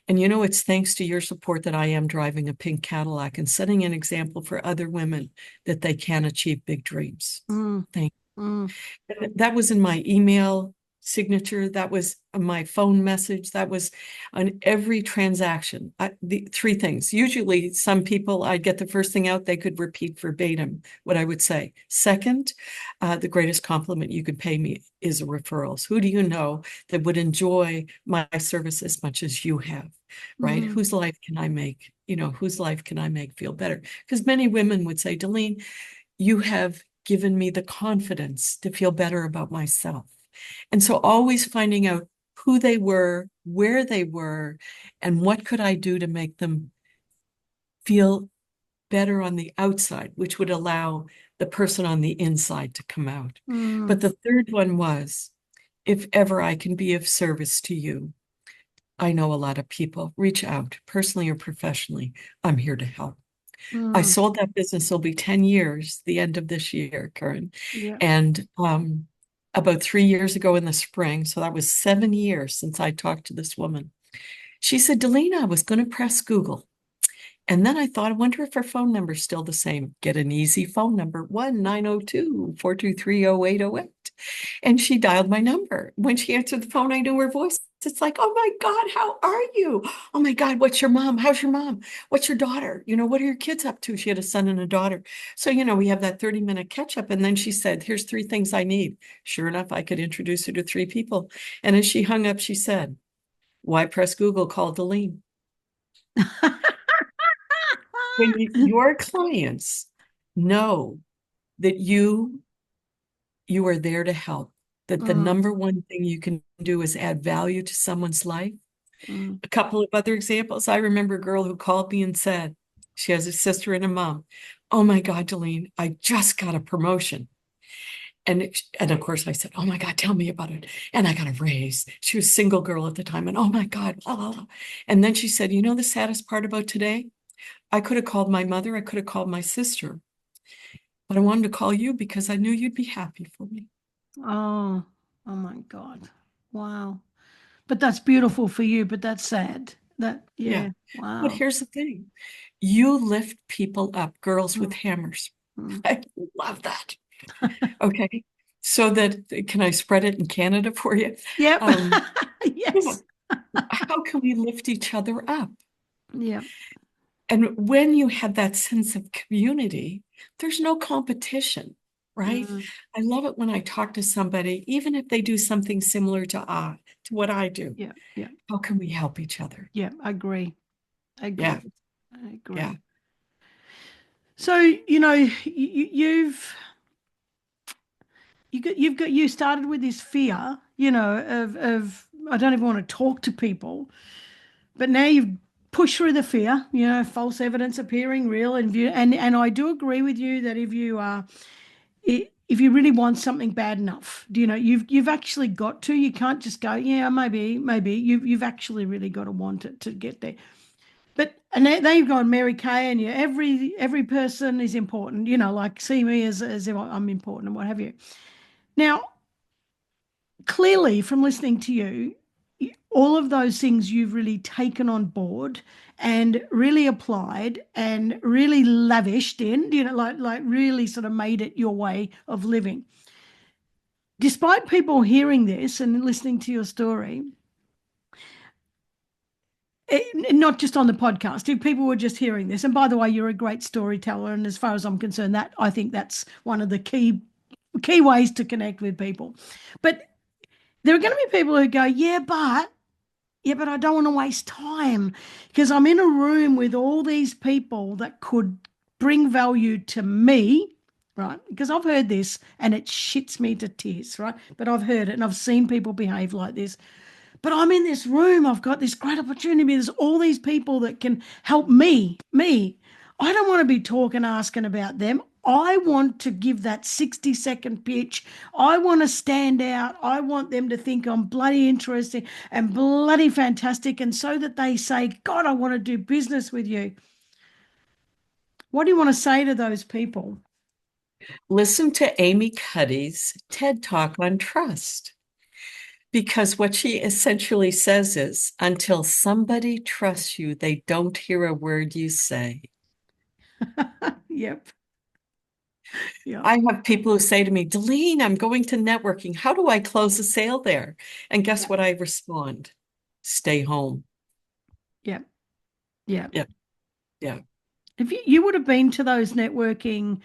And you know, it's thanks to your support that I am driving a pink Cadillac and setting an example for other women that they can achieve big dreams. mm, Thank mm, that was in my email signature. That was on my phone message. That was on every transaction. The three things. Usually, some people, I'd get the first thing out, they could repeat verbatim what I would say. Second, the greatest compliment you could pay me is referrals. Who do you know that would enjoy my service as much as you have, right? mm, Whose life can I make? Whose life can I make feel better? Because many women would say, Dalene, you have given me the confidence to feel better about myself. And so always finding out who they were, where they were, and what could I do to make them feel better on the outside, which would allow the person on the inside to come out. But mm, the third one was, if ever I can be of service to you, I know a lot of people, reach out personally or professionally. I'm here to help. I mm. sold that business. It'll be 10 years, the end of this year, Karen. Yeah. And about 3 years ago in the spring, so that was 7 years since I talked to this woman. She said, Delina, I was going to press Google. And then I thought, I wonder if her phone number's still the same. Get an easy phone number, 1-902-423-0808. And she dialed my number. When she answered the phone, I knew her voice. It's like, oh my God, how are you? Oh my God, what's your mom? How's your mom? What's your daughter? What are your kids up to? She had a son and a daughter. So, we have that 30-minute catch up. And then she said, here's three things I need. Sure enough, I could introduce her to three people. And as she hung up, she said, why press Google? Call Dalene. When your clients know that you are there to help, that the Mm, number one thing you can do is add value to someone's life. mm. A couple of other examples. I remember a girl who called me and said she has a sister and a mom. Oh my God, Dalene, I just got a promotion. And of course I said, oh my God, tell me about it. And I got a raise. She was a single girl at the time. And oh my God, blah, blah, blah. And then she said, the saddest part about today? I could have called my mother. I could have called my sister. But I wanted to call you because I knew you'd be happy for me. Oh, oh my God. Wow. But that's beautiful for you, but that's sad. Yeah. Yeah. But Wow. here's the thing. You lift people up, girls with Mm, hammers. mm. I love that. Okay. So that can I spread it in Canada for you? Yep. Um, yeah, Yes. how can we lift each other up? Yep. And when you have that sense of community, there's no competition, right? Mm, I love it when I talk to somebody, even if they do something similar to what I do. yeah. Yeah. How can we help each other? Yeah. I agree. I Yeah, agree. I yeah. agree. So, you started with this fear, of I don't even want to talk to people. But now you've pushed through the fear, false evidence appearing real, and I do agree with you that if you really want something bad enough, you've actually got to. You can't just go, yeah, maybe. You've actually really got to want it to get there. But and there you've gone, Mary Kay, and every person is important. Like see me as if I'm important and what have you. Now, clearly, from listening to you, all of those things you've really taken on board and really applied and really lavished in, like really sort of made it your way of living. Despite people hearing this and listening to your story, not just on the podcast, if people were just hearing this, and by the way, you're a great storyteller, and as far as I'm concerned, that I think that's one of the key ways to connect with people. But there are going to be people who go, yeah, but I don't want to waste time because I'm in a room with all these people that could bring value to me, right? Because I've heard this and it shits me to tears, right? But I've heard it and I've seen people behave like this. But I'm in this room, I've got this great opportunity. There's all these people that can help me. I don't want to be talking, asking about them. I want to give that 60-second pitch. I want to stand out. I want them to think I'm bloody interesting and bloody fantastic. And so that they say, God, I want to do business with you. What do you want to say to those people? Listen to Amy Cuddy's TED Talk on trust. Because what she essentially says is, until somebody trusts you, they don't hear a word you say. Yep. Yep. I have people who say to me, Dalene, I'm going to networking. How do I close a sale there? And guess Yep. what I respond? Stay home. Yep. Yep. Yeah, yeah. If you would have been to those networking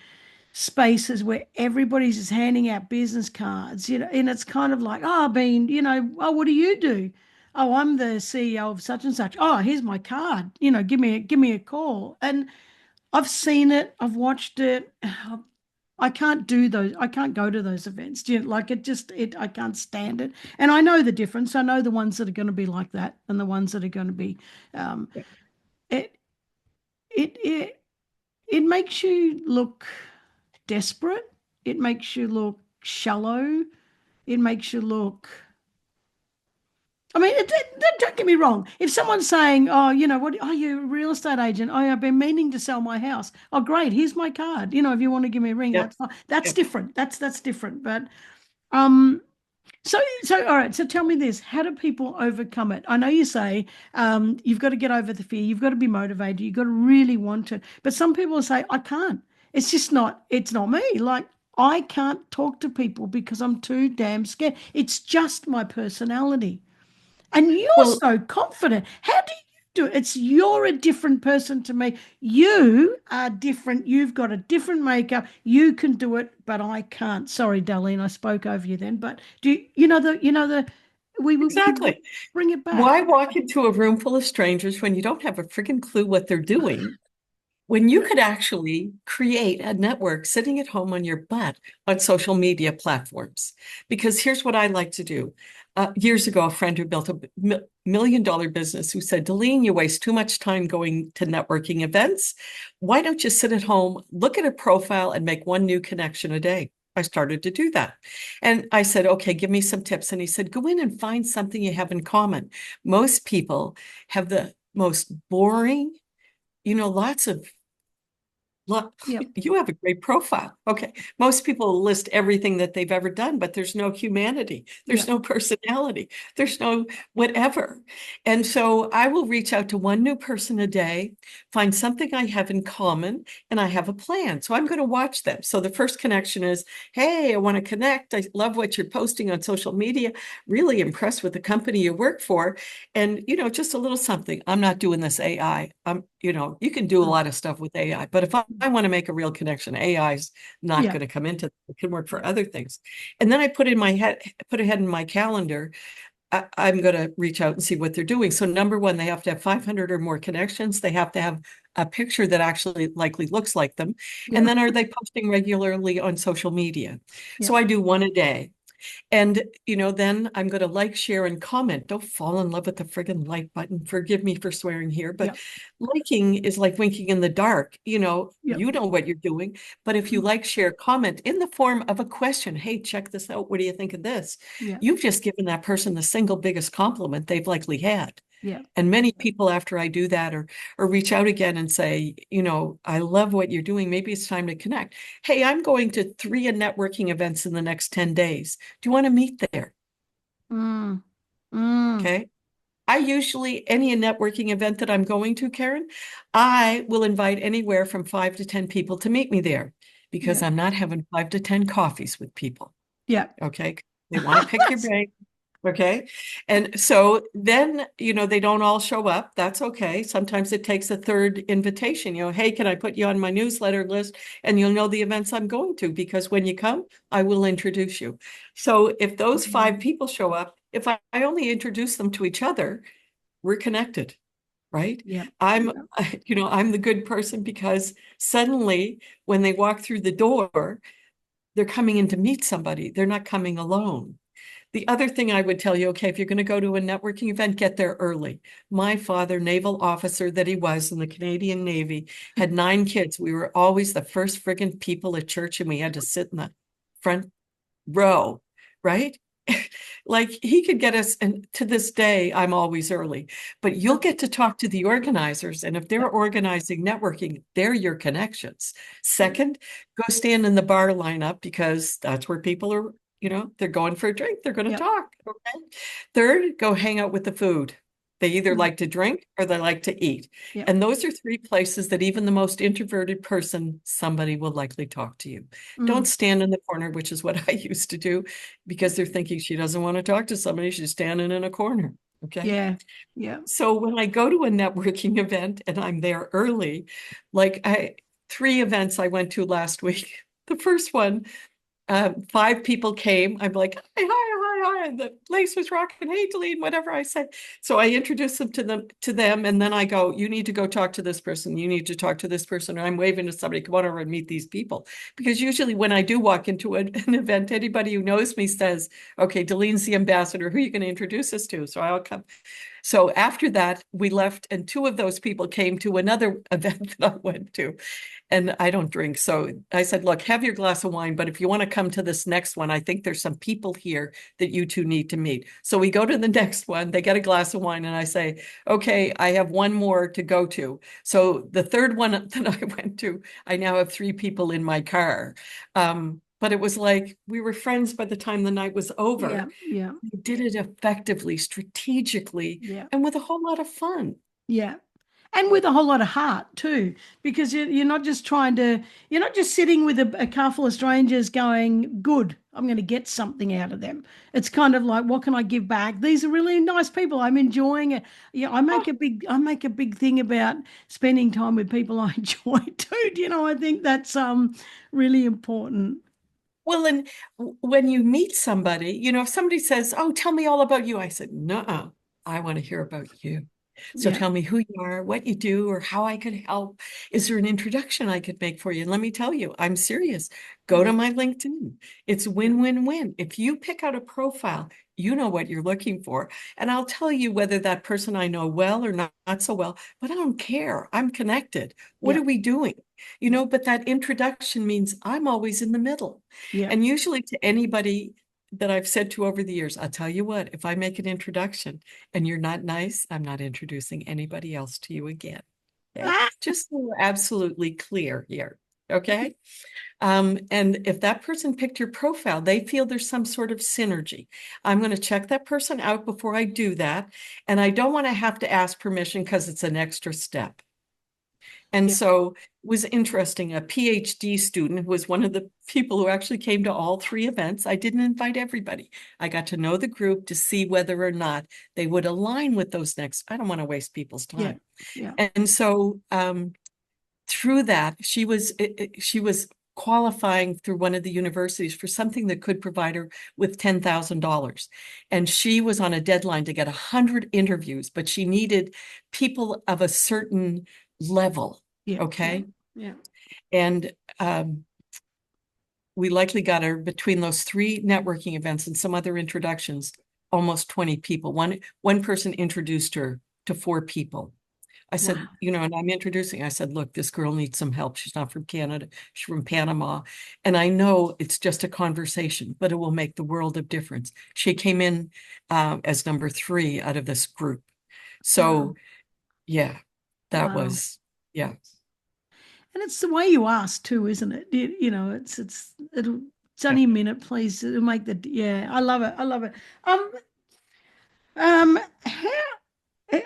spaces where everybody's just handing out business cards, and it's kind of like, oh, I've been, oh, what do you do? Oh, I'm the CEO of such and such. Oh, here's my card. Give me a call. And I've seen it, I've watched it. I can't do those. I can't go to those events. Like I can't stand it. And I know the difference. I know the ones that are going to be like that and the ones that are going to be, um, it, it it makes you look desperate. It makes you look shallow. It makes you look. I mean, don't get me wrong. If someone's saying, "Oh, what? Oh, you're a real estate agent. Oh, I've been meaning to sell my house. Oh, great. Here's my card. If you want to give me a ring, Yep, that's fine. That's yep. different. That's different. But um, so all right. So tell me this: how do people overcome it? I know you say you've got to get over the fear. You've got to be motivated. You've got to really want it. But some people say, I can't. It's just not. It's not me. Like I can't talk to people because I'm too damn scared. It's just my personality. And you're Well, so confident. How do you do it? You're a different person to me. You are different. You've got a different makeup. You can do it, but I can't. Sorry, Darlene, I spoke over you then. But do you know the we exactly. bring it back. Why walk into a room full of strangers when you don't have a freaking clue what they're doing? When you Yeah. could actually create a network sitting at home on your butt on social media platforms. Because here's what I like to do. Years ago, a friend who built a $1 million business who said, Dalene, you waste too much time going to networking events. Why don't you sit at home, look at a profile, and make one new connection a day? I started to do that. And I said, okay, give me some tips. And he said, go in and find something you have in common. Most people have the most boring, lots of look, Yep. you have a great profile. Okay. Most people list everything that they've ever done, but there's no humanity. There's Yep. no personality. There's no whatever. And so I will reach out to one new person a day, find something I have in common, and I have a plan. So I'm going to watch them. So the first connection is, hey, I want to connect. I love what you're posting on social media. Really impressed with the company you work for. And, just a little something. I'm not doing this AI. You can do a Mm. lot of stuff with AI, but if I want to make a real connection, AI is not Yeah. going to come into it. It can work for Yeah. other things. And then I put ahead in my calendar, I'm going to reach out and see what they're doing. So number one, they have to have 500 or more connections. They have to have a picture that actually likely looks like them. And Yep. then are they posting regularly on social media? So Yep. I do one a day. And, then I'm going to like, share, and comment. Don't fall in love with the friggin' like button. Forgive me for swearing here, but Yep. liking is like winking in the dark. Yep. You know what you're doing. But if you Mm. like, share, comment in the form of a question, hey, check this out. What do you think of this? Yep. You've just given that person the single biggest compliment they've likely had. Yep. And many people after I do that or reach out again and say, I love what you're doing. Maybe it's time to connect. Hey, I'm going to 3 networking events in the next 10 days. Do you want to meet there? Mm. Mm. Okay. I usually, any networking event that I'm going to, Karen, I will invite anywhere from 5 to 10 people to meet me there because Yep. I'm not having 5 to 10 coffees with people. Yep. Okay. They want to pick your brain. Okay. And so then, they don't all show up. That's okay. Sometimes it takes a third invitation. Hey, can I put you on my newsletter list? And you'll know the events I'm going to because when you come, I will introduce you. So if those 5 people show up, if I only introduce them to each other, we're connected. right? Yeah. I'm, Yeah. I'm the good person because suddenly when they walk through the door, they're coming in to meet somebody. They're not coming alone. The other thing I would tell you, okay, if you're going to go to a networking event, get there early. My father, naval officer that he was in the Canadian Navy, had 9 kids. We were always the first friggin' people at church, and we had to sit in the front row, right? Like he could get us, and to this day, I'm always early, but you'll get to talk to the organizers. And if they're Yep. organizing networking, they're your connections. Yeah. Second, go stand in the bar lineup because that's where people are, they're going for a drink, they're going to Yep. talk. Okay. Third, go hang out with the food. They either Mm. like to drink or they like to eat. Yep. And those are 3 places that even the most introverted person, somebody will likely talk to you. Don't Mm. stand in the corner, which is what I used to do because they're thinking she doesn't want to talk to somebody. She's standing in a corner. Okay. Yeah. Yeah. So when I go to a networking event and I'm there early, like 3 events I went to last week. The first one, 5 people came. I'm like, hi, hi, hi, hi. And the place was rocking. Hey, Dalene, whatever I said. So I introduce them, and then I go, you need to go talk to this person. You need to talk to this person. And I'm waving to somebody, come on over and meet these people. Because usually when I do walk into an event, anybody who knows me says, okay, Dalene's the ambassador. Who are you going to introduce us to? So I'll come. So after that, we left, and 2 of those people came to another event that I went to, and I don't drink. So I said, look, have your glass of wine, but if you want to come to this next one, I think there's some people here that you two need to meet. So we go to the next one, they get a glass of wine, and I say, okay, I have one more to go to. So the third one that I went to, I now have 3 people in my car. But it was like we were friends by the time the night was Yeah. over. Yeah. We did it effectively, strategically, Yeah. and with a whole lot of fun. Yeah. And with a whole lot of heart too, because you're not just you're not just sitting with a car full of strangers going, good, I'm going to get something out of them. It's kind of like, what can I give back? These are really nice people. I'm enjoying it. Yeah, I make a big thing about spending time with people I enjoy too. I think that's really important. Well, and when you meet somebody, if somebody says, "Oh, tell me all about you," I said, "No, I want to hear about you. So Yeah. tell me who you are, what you do, or how I could help. Is there an introduction I could make for you?" And let me tell you, I'm serious. Go to Yeah. my LinkedIn. It's Yeah. win-win-win. If you pick out a profile, you know what you're looking for. And I'll tell you whether that person I know well or not so well, but I don't care. I'm connected. What Yeah. are we doing? Yeah. But that introduction means I'm always in the middle. Yeah. And usually to anybody that I've said to over the years, I'll tell you what, if I make an introduction and you're not nice, I'm not introducing anybody else to you again. Okay. Ah, Just so we're absolutely clear here. Okay. And if that person picked your profile, they feel there's some sort of synergy. I'm going to check that person out before I do that. And I don't want to have to ask permission because it's an extra step. And yeah. so it was interesting. A PhD student who was one of the people who actually came to all 3 events. I didn't invite everybody. I got to know the group to see whether or not they would align with those next. I don't want to waste people's Yeah. time. Yeah. And so through that, she was qualifying through one of the universities for something that could provide her with $10,000. And she was on a deadline to get 100 interviews, but she needed people of a certain level. Yeah. Yeah. Okay. Yeah. And we likely got her between those 3 networking events and some other introductions, almost 20 people. One person introduced her to 4 people. I said, Wow. and I'm introducing, I said, look, this girl needs some help. She's not from Canada. She's from Panama. And I know it's just a conversation, but it will make the world of difference. She came in as number 3 out of this group. Wow. So yeah, that Wow. was, yeah. And it's the way you ask too, isn't it? It's Yeah. only a minute, please. It'll make the yeah. I love it. I love it. Um, how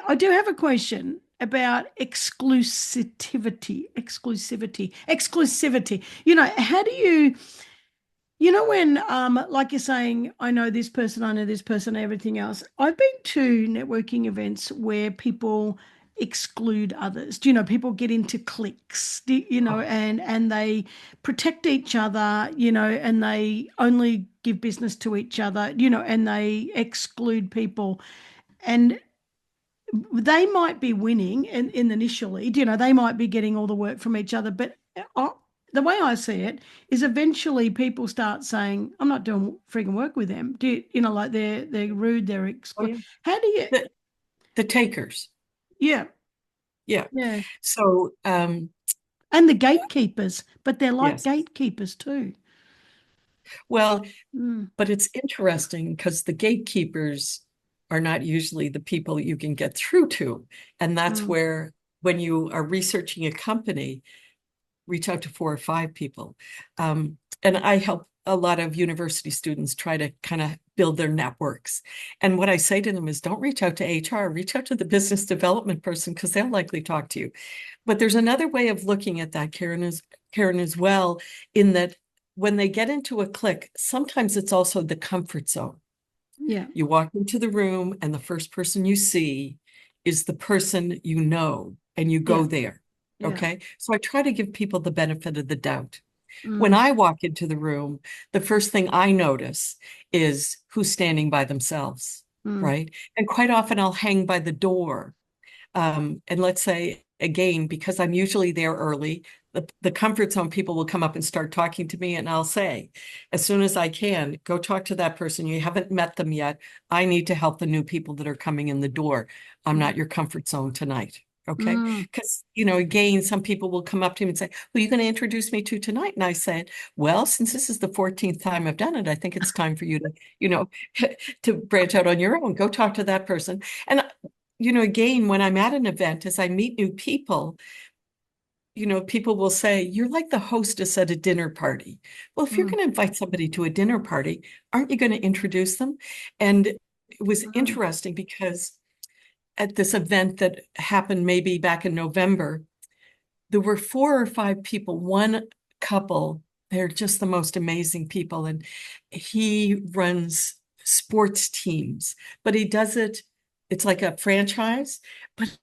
I do have a question about exclusivity. How do you? When like you're saying, I know this person, I know this person, everything else. I've been to networking events where people exclude others. People get into cliques, Oh, and they protect each other, and they only give business to each other, and they exclude people. And they might be winning in initially, they might be getting all the work from each other, but uh, the way I see it is eventually people start saying, I'm not doing frigging work with them. Like they're rude, Oh yeah. how do you, The the takers. yeah, Yeah. yeah. So And the gatekeepers, but they're like yes. gatekeepers too. Well, Mm, but it's interesting because the gatekeepers are not usually the people you can get through to. And that's mm, where, when you are researching a company, reach out to 4 or 5 people. And I help a lot of university students try to kind of build their networks. And what I say to them is, don't reach out to HR, reach out to the business development person because they'll likely talk to you. But there's another way of looking at that, Karen, as well, in that when they get into a clique, sometimes it's also the comfort zone. yeah, You walk into the room, and the first person you see is the person you know, and you yeah, go there. yeah. Okay. So I try to give people the benefit of the doubt. When Mm, I walk into the room, the first thing I notice is who's standing by themselves, mm, right? And quite often I'll hang by the door, and let's say, again, because I'm usually there early, the comfort zone people will come up and start talking to me, and I'll say, as soon as I can, go talk to that person. You haven't met them yet. I need to help the new people that are coming in the door. I'm mm, not your comfort zone tonight. Okay. mm, Because, again, some people will come up to me and say, who are you going to introduce me to tonight? And I said, well, since this is the 14th time I've done it, I think it's time for you to, to branch out on your own. Go talk to that person. And again, when I'm at an event, as I meet new people, people will say, you're like the hostess at a dinner party. Well, if you're mm, going to invite somebody to a dinner party, aren't you going to introduce them? And it was mm, interesting because at this event that happened maybe back in November, there were 4 or 5 people, one couple. They're just the most amazing people. And he runs sports teams, but he does it, it's like a franchise, but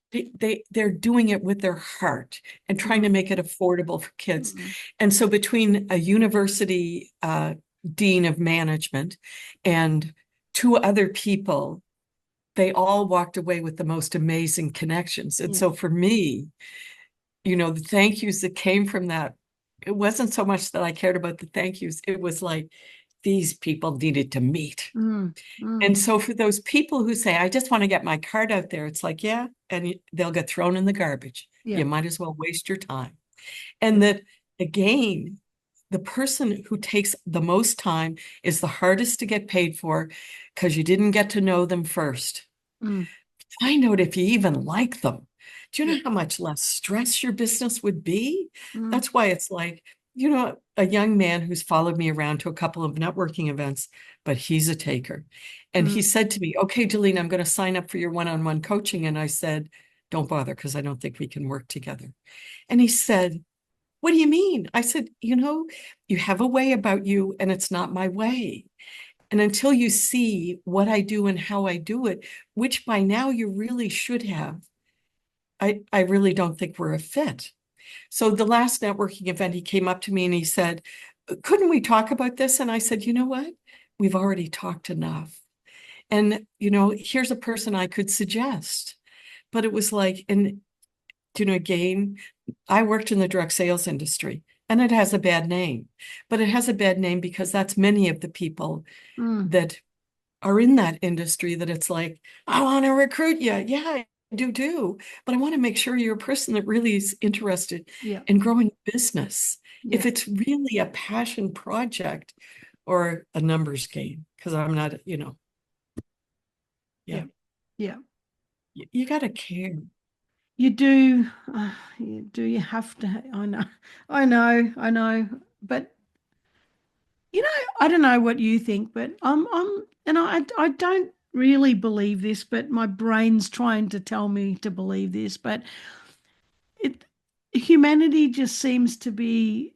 they're doing it with their heart and trying to mm, make it affordable for kids. mm, And so between a university dean of management and 2 other people, they all walked away with the most amazing connections. And yeah. so for me, the thank yous that came from that, it wasn't so much that I cared about the thank yous. It was like, these people needed to meet. Mm, And mm, so for those people who say, I just want to get my card out there, it's like, yeah, and they'll get thrown in the garbage. yeah. You might as well waste your time. Yeah. And that, again, the person who takes the most time is the hardest to get paid for because you didn't get to know them first. Mm, Find out if you even like them. Do you yeah. know how much less stress your business would be? Mm, That's why it's like, a young man who's followed me around to a couple of networking events, but he's a taker. And he mm, said to me, okay, Dalene, I'm going to sign up for your one-on-one coaching. And I said, don't bother because I don't think we can work together. And he said, what do you mean? I said, you have a way about you and it's not my way. And until you see what I do and how I do it, which by now you really should have, I really don't think we're a fit. So the last networking event, he came up to me and he said, couldn't we talk about this? And I said, you know what? We've already talked enough. And, here's a person I could suggest. But it was like, and, again, I worked in the direct sales industry and it has a bad name, but it has a bad name because that's many of the people mm, that are in that industry that it's like, I want to recruit you. Yeah, I do. But I want to make sure you're a person that really is interested yeah. in growing a business. If Yeah. it's really a passion project or a numbers game, because I'm not, yeah, Yeah. Yeah. you got to care. You do. You do. You have to. I know. I know. I know. But I don't know what you think, but and I don't really believe this, but my brain's trying to tell me to believe this, but it humanity just seems to be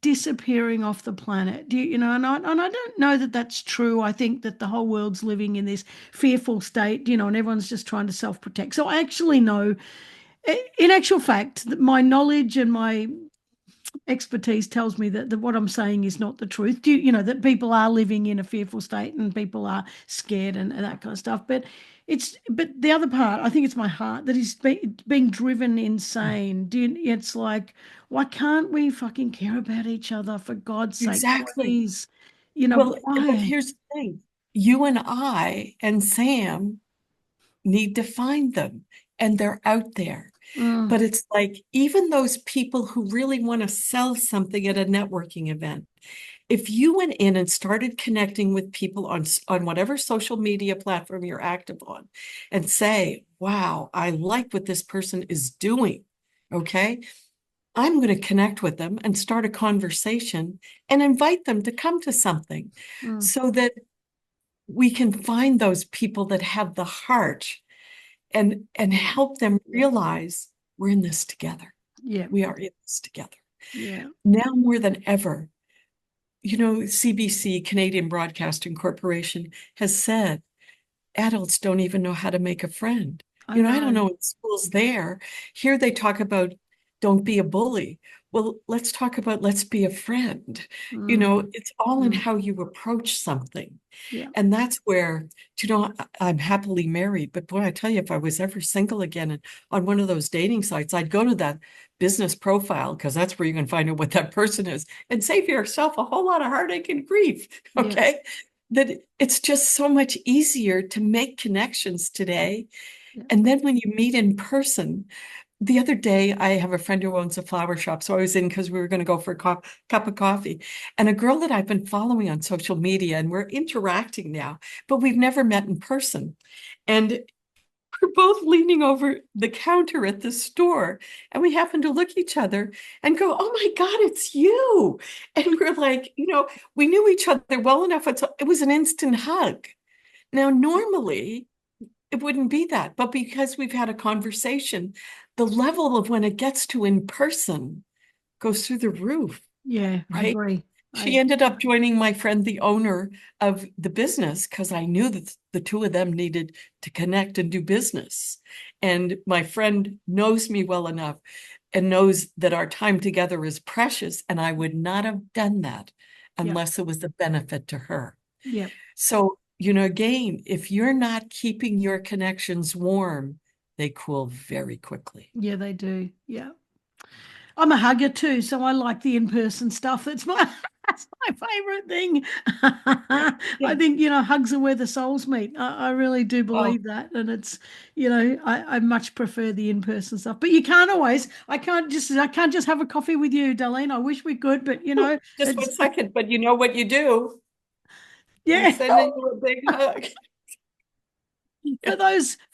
disappearing off the planet. And I don't know that that's true. I think that the whole world's living in this fearful state, and everyone's just trying to self-protect. So I actually know, in actual fact, that my knowledge and my expertise tells me that what I'm saying is not the truth. That people are living in a fearful state and people are scared and that kind of stuff. But but the other part, I think it's my heart that is being driven insane. It's like, why can't we fucking care about each other for God's sake, Exactly. please? Well, but Why? here's the thing. You and I and Sam need to find them, and they're out there. Mm, But it's like even those people who really want to sell something at a networking event, if you went in and started connecting with people on whatever social media platform you're active on and say, wow, I like what this person is doing. Okay. I'm going to connect with them and start a conversation and invite them to come to something mm, so that we can find those people that have the heart and yeah, help them yeah, realize we're in this together. yeah, We are in this together. yeah. Now more than ever, CBC, Canadian Broadcasting Corporation, has said adults don't even know how to make a friend. I I don't know. know in schools there. Here they talk about don't be a bully. Well, let's talk about let's be a friend. Mm, It's all in mm, how you approach something. yeah, And that's where, I'm happily married, but boy, I tell you, if I was ever single again and on one of those dating sites, I'd go to that business profile because that's where you can find out what that person is and save yourself a whole lot of heartache and grief. yes, Okay. That it's just so much easier to make connections today. yeah, And then when you meet in person, the other day, I have a friend who owns a flower shop. So I was in because we were going to go for a cup of coffee. And a girl that I've been following on social media, and we're interacting now, but we've never met in person. And we're both leaning over the counter at the store. And we happen to look at each other and go, oh my God, it's you. And we're like, we knew each other well enough. It was an instant hug. Now, normally, it wouldn't be that. But because we've had a conversation, the level of when it gets to in person goes through the roof, yeah. I right? agree. She ended up joining my friend, the owner of the business, because I knew that the two of them needed to connect and do business. And my friend knows me well enough and knows that our time together is precious. And I would not have done that Yeah, unless it was a benefit to her. yeah, So, again, if you're not keeping your connections warm, they cool very quickly. yeah. They do. Yeah. I'm a hugger too, so I like the in-person stuff. That's my favorite thing. I Yeah. think, hugs are where the souls meet. I really do Oh, believe that. And I much prefer the in-person stuff. But I can't just have a coffee with you, Darlene. I wish we could, but just it's 1 second. But you know what you do? I'm yeah. sending you a big hug. For Yeah.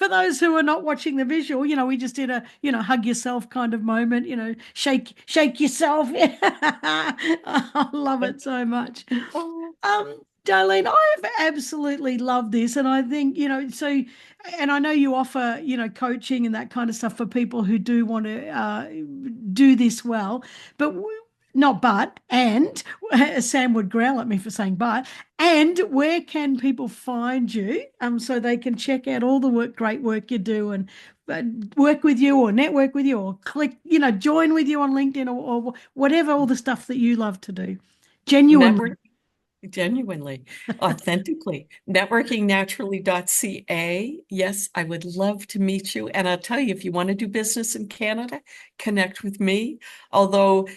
those who are not watching the visual, we just did a, hug yourself kind of moment, shake yourself. I love it so much. Oh, Darlene, I have absolutely loved this. And I think, and I know you offer, coaching and that kind of stuff for people who do want to do this well, but not but, and Sam would growl at me for saying and where can people find you so they can check out all the great work you do and uh, work with you or network with you or click, join with you on LinkedIn or whatever, all the stuff that you love to do genuinely. network genuinely, authentically. Networkingnaturally.ca. Yes, I would love to meet you. And I'll tell you, if you want to do business in Canada, connect with me. Although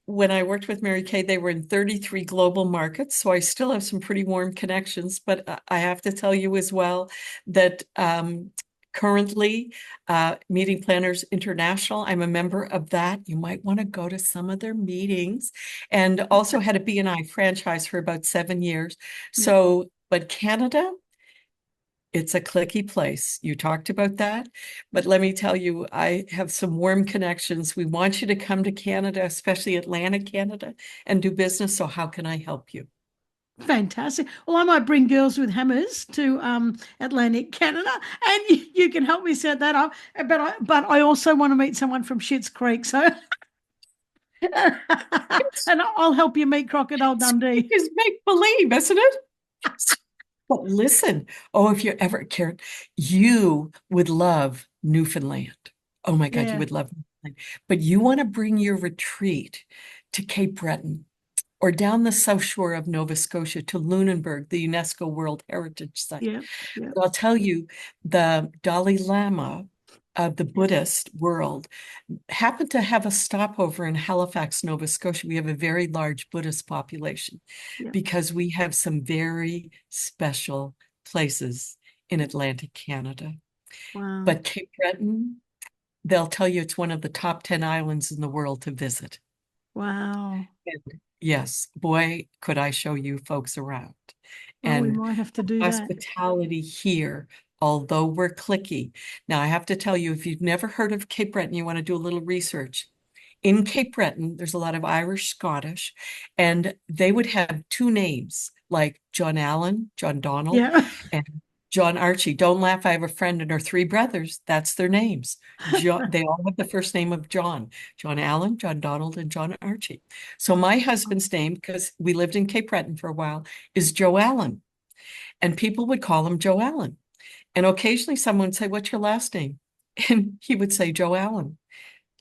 when I worked with Mary Kay, they were in 33 global markets. So I still have some pretty warm connections. But I have to tell you as well that currently, Meeting Planners International, I'm a member of that. You might want to go to some of their meetings, and also had a BNI franchise for about 7 years. Yeah. So, but Canada, it's a clicky place. You talked about that, but let me tell you, I have some warm connections. We want you to come to Canada, especially Atlantic Canada, and do business. So how can I help you? Fantastic. Well, I might bring Girls with Hammers to Atlantic Canada, and you can help me set that up. But I also want to meet someone from Schitt's Creek, so It's, and I'll help you meet Crocodile Dundee. it's make believe, isn't it? But listen, if you ever cared, you would love Newfoundland. Oh my God, you Yeah. would love Newfoundland. But you want to bring your retreat to Cape Breton. or down the south shore of Nova Scotia to Lunenburg, the UNESCO World Heritage Site. Yeah. Yeah. But I'll tell you, the Dalai Lama of the Buddhist world happened to have a stopover in Halifax, Nova Scotia. We have a very large Buddhist population Yeah. because we have some very special places in Atlantic Canada. Wow. But Cape Breton, they'll tell you it's one of the top 10 islands in the world to visit. Wow. And yes, boy, could I show you folks around. Well, we And might have to do that. hospitality here, although we're cliquey. Now, I have to tell you, if you've never heard of Cape Breton, you want to do a little research. In Cape Breton, there's a lot of Irish, Scottish, and they would have two names like John Allen, John Donald, Yeah. and John Archie. Don't laugh, I have a friend and her three brothers. That's their names. John, they all have the first name of John. John Allen, John Donald, and John Archie. So my husband's name, because we lived in Cape Breton for a while, is Joe Allen. And people would call him Joe Allen. And occasionally someone would say, "What's your last name?" And he would say, "Joe Allen.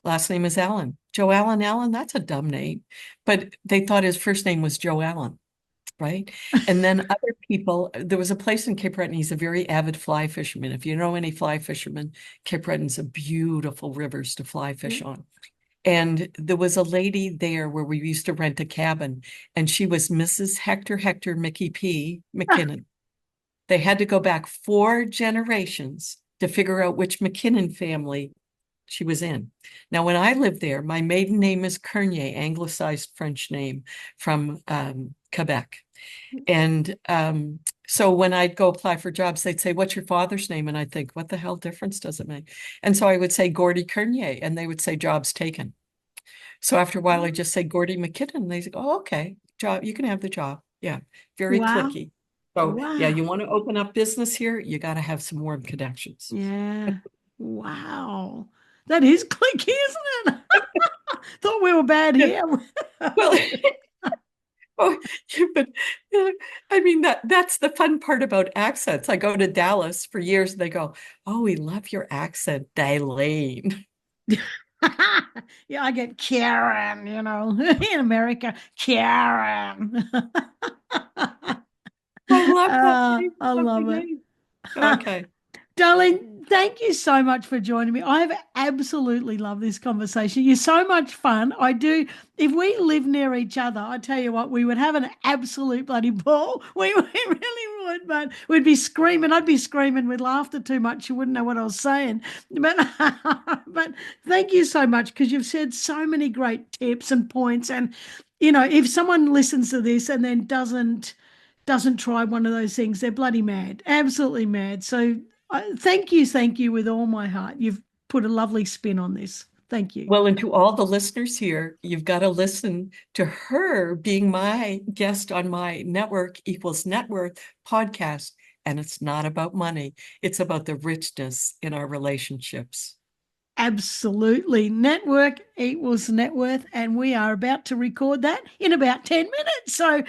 Last name is Allen." Joe Allen Allen, that's a dumb name. But they thought his first name was Joe Allen, right? And then other people, there was a place in Cape Breton, he's a very avid fly fisherman. If you know any fly fishermen, Cape Breton's a beautiful rivers to fly Yeah. fish on. And there was a lady there where we used to rent a cabin, and she was Mrs. Hector Mickey P. McKinnon. They had to go back 4 generations to figure out which McKinnon family she was in. Now, when I lived there, my maiden name is Kernier, anglicized French name from Quebec. And so when I'd go apply for jobs, they'd say, "What's your father's name?" And I'd think, what the hell difference does it make? And so I would say Gordy Kernier, and they would say, "Job's taken." So after a while, I just say Gordy McKinnon. And they say, "Oh, okay, job, you can have the job." Yeah, very Wow. clicky. So yeah, Wow. you want to open up business here, you got to have some warm connections. Yeah. Wow. That is clicky, isn't it? Thought we were bad Yeah. here. Well, oh, yeah, but I mean that's the fun part about accents. I go to Dallas for years and they go, "Oh, we love your accent, Dalene." Yeah, I get Karen, in America, Karen. I love that name. I Love the love it. name. Okay. Darling, thank you so much for joining me. I've absolutely loved this conversation. You're so much fun. I do. If we lived near each other, I tell you what, we would have an absolute bloody ball. We really would, but we'd be screaming. I'd be screaming with laughter too much. You wouldn't know what I was saying. But, but thank you so much because you've said so many great tips and points. And, if someone listens to this and then doesn't try one of those things, they're bloody mad, absolutely mad. So thank you with all my heart. You've put a lovely spin on this. Thank you. Well, and to all the listeners here, you've got to listen to her being my guest on my Network Equals Net Worth podcast. And it's not about money, it's about the richness in our relationships. Absolutely. Network equals net worth. And we are about to record that in about 10 minutes. So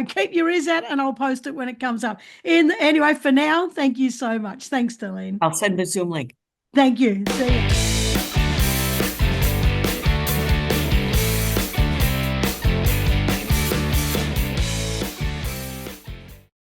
keep your ears out and I'll post it when it comes up. Anyway, for now, thank you so much. Thanks, Dalene. I'll send the Zoom link. Thank you. See you.